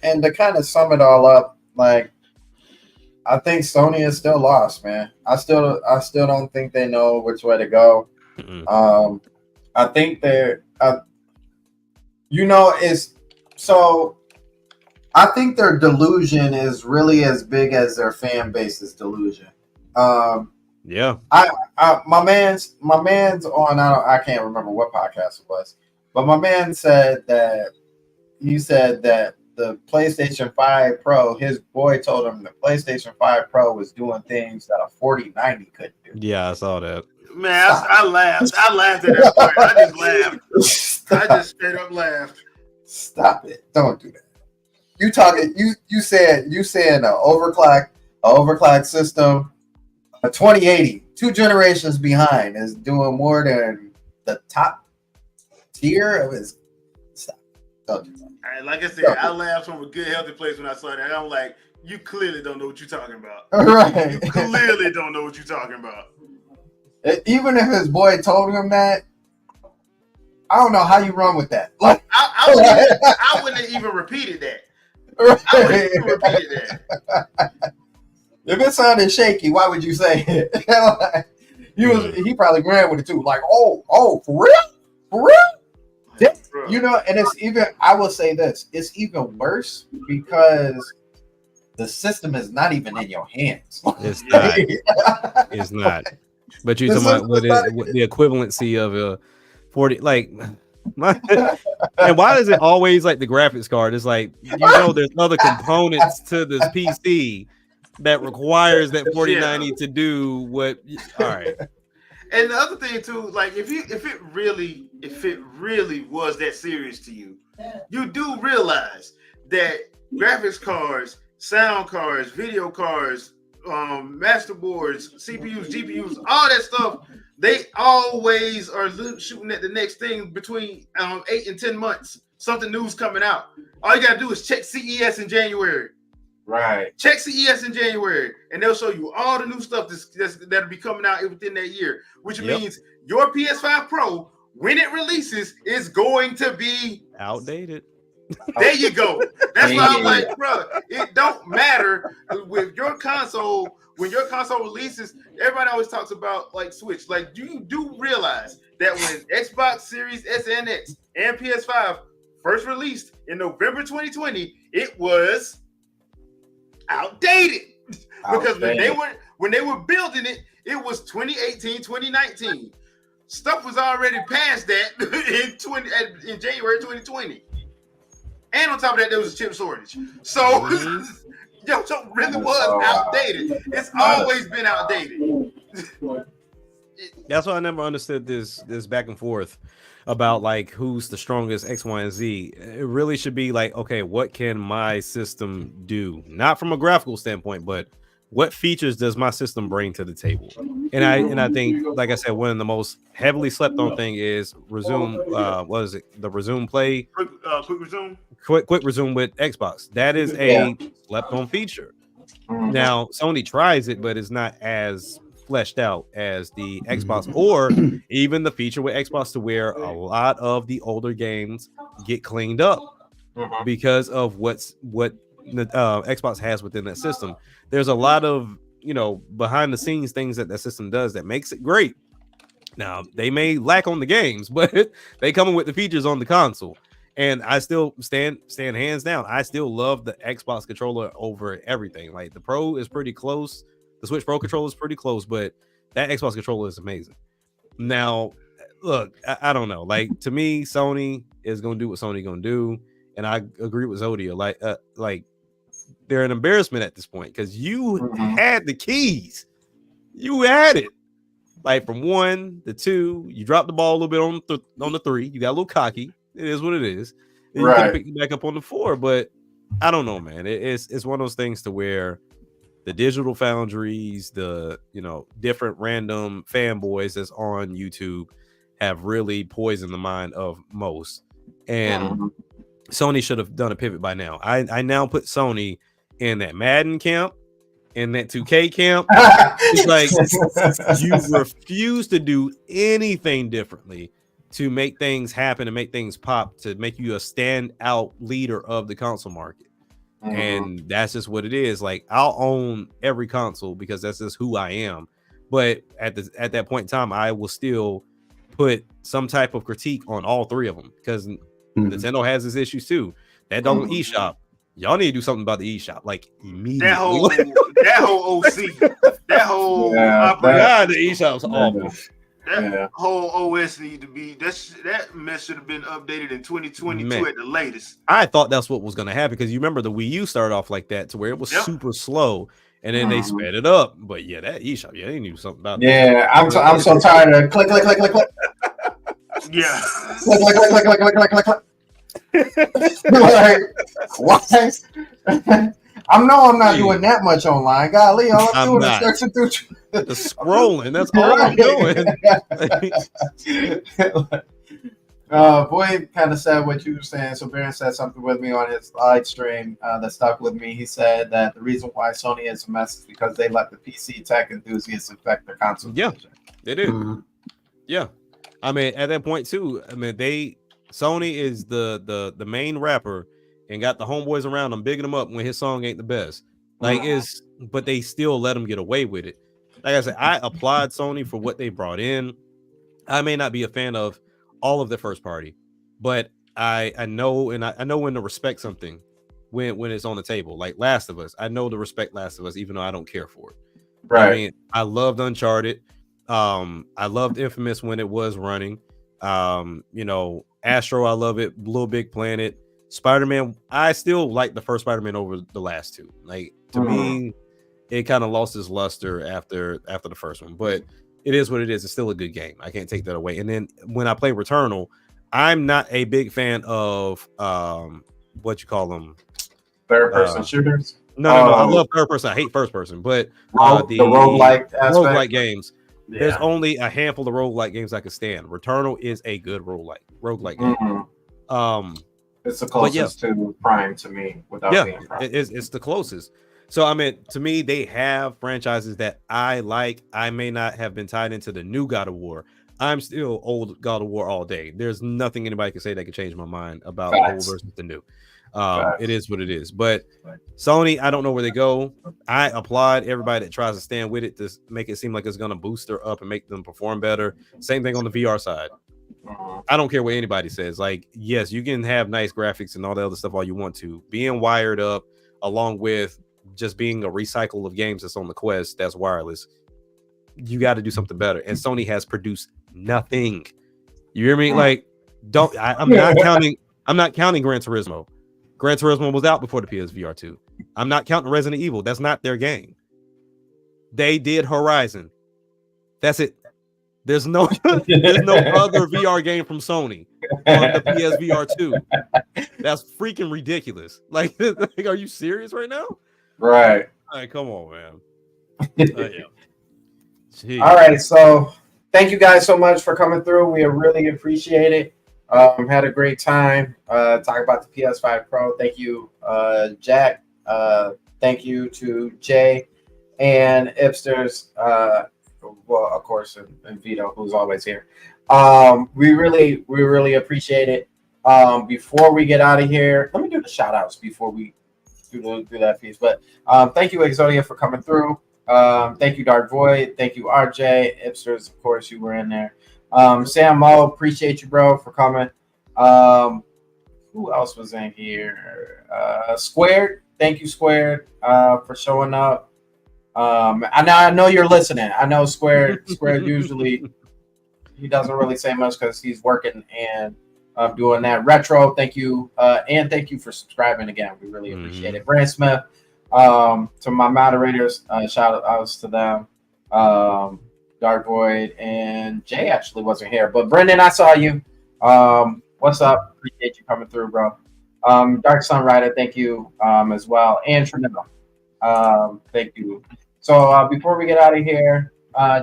And to kind of sum it all up, like, I think Sony is still lost, man. I still don't think they know which way to go. I think they're, it's so I think their delusion is really as big as their fan base's delusion. Yeah. My man's on. I can't remember what podcast it was, but my man said that you said that the PlayStation 5 Pro, his boy told him the PlayStation 5 Pro was doing things that a 4090 couldn't do. Yeah, I saw that. Man, I laughed. I laughed at that point. I just laughed. I just straight up laughed. Stop it! Don't do that. You talking? You saying an overclock system, a 2080, 2 generations behind, is doing more than the top tier of his. Stop! Don't do that. Like I said, I laughed from a good, healthy place when I saw that. I'm like, you clearly don't know what you're talking about. Right? You clearly don't know what you're talking about. Even if his boy told him that, I don't know how you run with that. Like, I wouldn't have even repeated that. right. I wouldn't have even repeated that. If it sounded shaky, why would you say it? He probably ran with it too. Like, oh, for real? Bro. You know, and it's even. I will say this: it's even worse because the system is not even in your hands. It's not. It's not. But you're talking about what the equivalency of a 40, like, and why is it always like the graphics card? It's like, there's other components to this PC that requires that 4090 to do what. All right. And the other thing too, like if it really was that serious to you, you do realize that graphics cards, sound cards, video cards, master boards, CPUs, GPUs, all that stuff, they always are shooting at the next thing between 8 and 10 months. Something new's coming out. All you gotta do is check CES in January. Right. Check CES in January, and they'll show you all the new stuff that'll be coming out within that year, which means your PS5 Pro, when it releases, is going to be outdated. There you go. That's why I'm like, bro, it don't matter with your console. When your console releases, everybody always talks about like Switch. Like, you do realize that when Xbox Series S and X and PS5 first released in November 2020, it was outdated. Because when they were building it, it was 2018, 2019. Stuff was already past that in January 2020. And on top of that, there was a chip shortage. So, so really was outdated. It's always been outdated. That's why I never understood this back and forth about like who's the strongest X, Y, and Z. It really should be like, okay, what can my system do? Not from a graphical standpoint, but what features does my system bring to the table? And I think, like I said, one of the most heavily slept on thing is resume. What is it? The resume play. Quick resume. Quick resume with Xbox. That is a slept on feature. Now Sony tries it, but it's not as fleshed out as the Xbox, or even the feature with Xbox to where a lot of the older games get cleaned up because of what Xbox has within that system. There's a lot of behind the scenes things that system does that makes it great. Now they may lack on the games, but they come in with the features on the console. And I still stand hands down. I still love the Xbox controller over everything. Like the Pro is pretty close. The Switch Pro controller is pretty close, but that Xbox controller is amazing. Now, look, I don't know. Like to me, Sony is gonna do what Sony gonna do, and I agree with Zodia. Like they're an embarrassment at this point because you had the keys, you had it. Like from 1 to 2, you dropped the ball a little bit on the 3. You got a little cocky. It is what it is. And you can pick it back up on the 4, but I don't know, man. It's one of those things to where the digital foundries, the different random fanboys that's on YouTube have really poisoned the mind of most. And Sony should have done a pivot by now. I now put Sony in that Madden camp, in that 2K camp. It's like you refuse to do anything differently to make things happen and make things pop, to make you a standout leader of the console market. And that's just what it is. Like I'll own every console because that's just who I am. But at that point in time, I will still put some type of critique on all 3 of them because Nintendo has its issues too. That don't eShop, y'all need to do something about the eShop like immediately. that whole OC, that whole God, the eShop's awful. That whole OS need to be that mess should have been updated in 2022 at the latest. I thought that's what was going to happen because you remember the Wii U started off like that to where it was super slow, and then they sped it up. But yeah, that eShop, they need to do something about that. Yeah, I'm so tired of click. Yeah, click. Like, why? I'm not doing that much online. Golly, all I'm doing is searching through the scrolling. That's all I'm doing. Boy kind of said what you were saying. So Baron said something with me on his live stream that stuck with me. He said that the reason why Sony is a mess is because they let the PC tech enthusiasts affect their console. Yeah, they do. Yeah, I mean, at that point too. I mean, Sony is the main rapper and got the homeboys around him, bigging him up when his song ain't the best. Like but they still let him get away with it. Like I said, I applaud Sony for what they brought in. I may not be a fan of all of the first party, but I know I know when to respect something when it's on the table. Like Last of Us, I know to respect Last of Us, even though I don't care for it. Right. I mean, I loved Uncharted. I loved Infamous when it was running. You know, Astro, I love it. Little Big Planet, Spider-Man. I still like the first Spider-Man over the last two. Like to me, it kind of lost its luster after the first one, but it is what it is. It's still a good game. I can't take that away. And then when I play Returnal, I'm not a big fan of what you call them, third person shooters. No, I love third person. I hate first person, but the roguelike games. Yeah. There's only a handful of roguelike games I can stand. Returnal is a good roguelike game. It's the closest to Prime to me without being Prime. It's the closest. So I mean, to me, they have franchises that I like. I may not have been tied into the new God of War. I'm still old God of War all day. There's nothing anybody can say that can change my mind about the old versus the new. It is what it is. But Sony, I don't know where they go. I applaud everybody that tries to stand with it to make it seem like it's going to boost her up and make them perform better. Same thing on the VR side. I don't care what anybody says. Like, yes, you can have nice graphics and all the other stuff all you want to. Being wired up along with just being a recycle of games that's on the Quest that's wireless, you got to do something better. And Sony has produced nothing. You hear me? Like, I'm not counting Gran Turismo. Gran Turismo was out before the PSVR 2. I'm not counting Resident Evil. That's not their game. They did Horizon. That's it. There's no other VR game from Sony on the PSVR 2. That's freaking ridiculous. Like, are you serious right now? Right. All right, come on, man. All right, so thank you guys so much for coming through. We really appreciate it. Had a great time talking about the PS5 Pro. Thank you, Jack. Thank you to Jay and Ipsters. Well, of course, and Vito, who's always here. We really appreciate it. Before we get out of here, let me do the shout outs before we do that piece. But thank you, Exodia, for coming through. Thank you, Dark Void. Thank you, RJ. Ipsters, of course, you were in there. Sam Mo, appreciate you, bro, for coming. Who else was in here? Squared. Thank you, Squared, for showing up. I know you're listening. I know Squared usually he doesn't really say much because he's working and doing that. Retro, thank you. And thank you for subscribing again. We really appreciate it. Brand Smith, to my moderators, shout outs to them. Dark Void and Jay actually wasn't here, but Brendan, I saw you. What's up? Appreciate you coming through, bro. Dark Sun Rider, thank you as well. And Trinidad, thank you. So before we get out of here,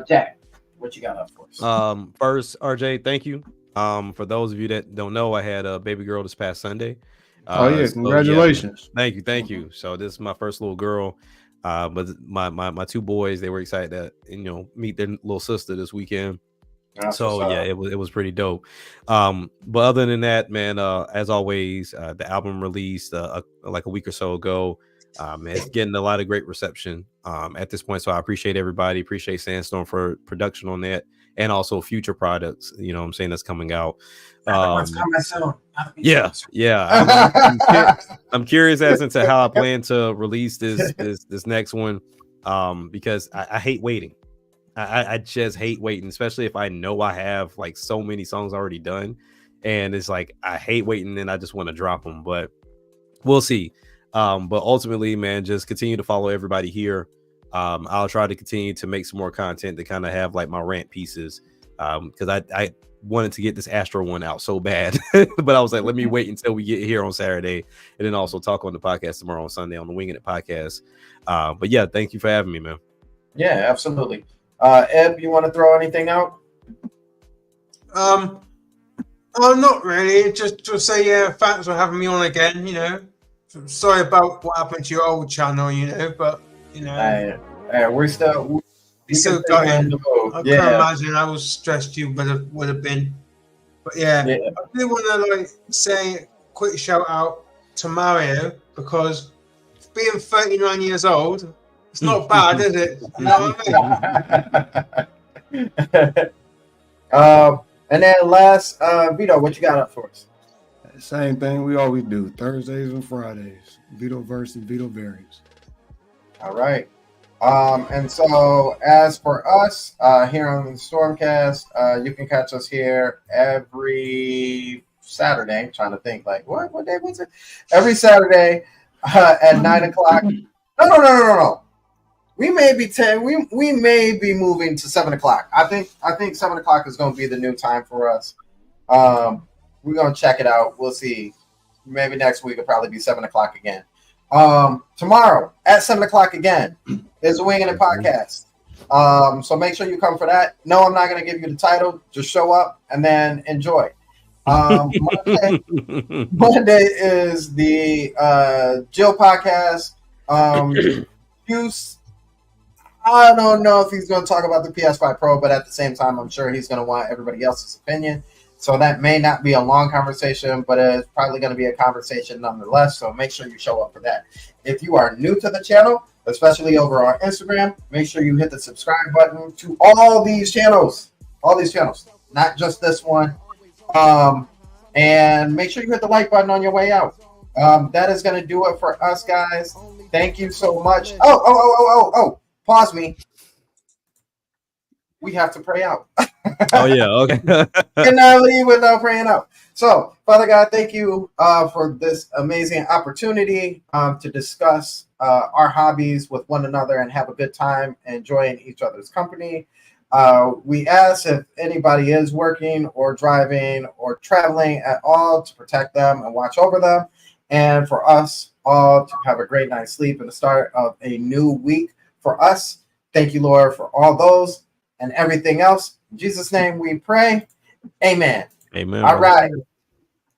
Jack, what you got up for us? First, RJ, thank you. For those of you that don't know, I had a baby girl this past Sunday. Congratulations. Yeah, thank you. So this is my first little girl. But my two boys, they were excited to meet their little sister this weekend. So yeah, it was pretty dope. But other than that, man, as always, the album released like a week or so ago. It's getting a lot of great reception at this point. So I appreciate everybody. Appreciate Sandstorm for production on that. and also future products. You know what I'm saying, that's coming out. What's coming soon? Yeah. I'm curious as into how I plan to release this next one, because I hate waiting. I just hate waiting, especially if I know I have like so many songs already done, and it's like I hate waiting and I just want to drop them. But we'll see. But ultimately, man, just continue to follow everybody here. I'll try to continue to make some more content to kind of have like my rant pieces, because I wanted to get this Astro one out so bad, but I was like, let me wait until we get here on Saturday, and then also talk on the podcast tomorrow on Sunday on the Winging It podcast. But yeah, thank you for having me, man. Yeah, absolutely. Eb, you want to throw anything out? Oh, not really. Just to say, yeah, thanks for having me on again. You know, sorry about what happened to your old channel. You know, but you know, we're still. Still gutting. I can't imagine how stressed you would have been. But yeah, I do want to like say a quick shout out to Mario, because being 39 years old, it's not bad, is it? You know what I mean? And then last, Vito, what you got up for us? Same thing we always do, Thursdays and Fridays. Vitoverse and Vito variants. All right. And so as for us, here on the Stormcast, you can catch us here every Saturday. I'm trying to think, like, what day was it? Every Saturday at 9 o'clock. No. We may be moving to 7 o'clock. I think 7 o'clock is going to be the new time for us. We're going to check it out. We'll see. Maybe next week it'll probably be 7 o'clock again. Tomorrow at 7 o'clock again is the Winging It podcast. So make sure you come for that. No, I'm not going to give you the title. Just show up and then enjoy. Monday is the Jill podcast. Hughes, I don't know if he's going to talk about the PS5 Pro, but at the same time, I'm sure he's going to want everybody else's opinion. So that may not be a long conversation, but it's probably going to be a conversation nonetheless. So make sure you show up for that. If you are new to the channel, especially over on Instagram, make sure you hit the subscribe button to all these channels, not just this one. And make sure you hit the like button on your way out. That is going to do it for us, guys. Thank you so much. Oh, pause me. We have to pray out. Oh, yeah. Okay. Cannot leave without praying out. So, Father God, thank you for this amazing opportunity to discuss our hobbies with one another and have a good time enjoying each other's company. We ask if anybody is working or driving or traveling at all to protect them and watch over them. And for us all to have a great night's sleep and the start of a new week for us. Thank you, Lord, for all those and everything else. In Jesus' name we pray. Amen. Amen. All right.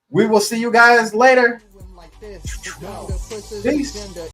We will see you guys later. Peace.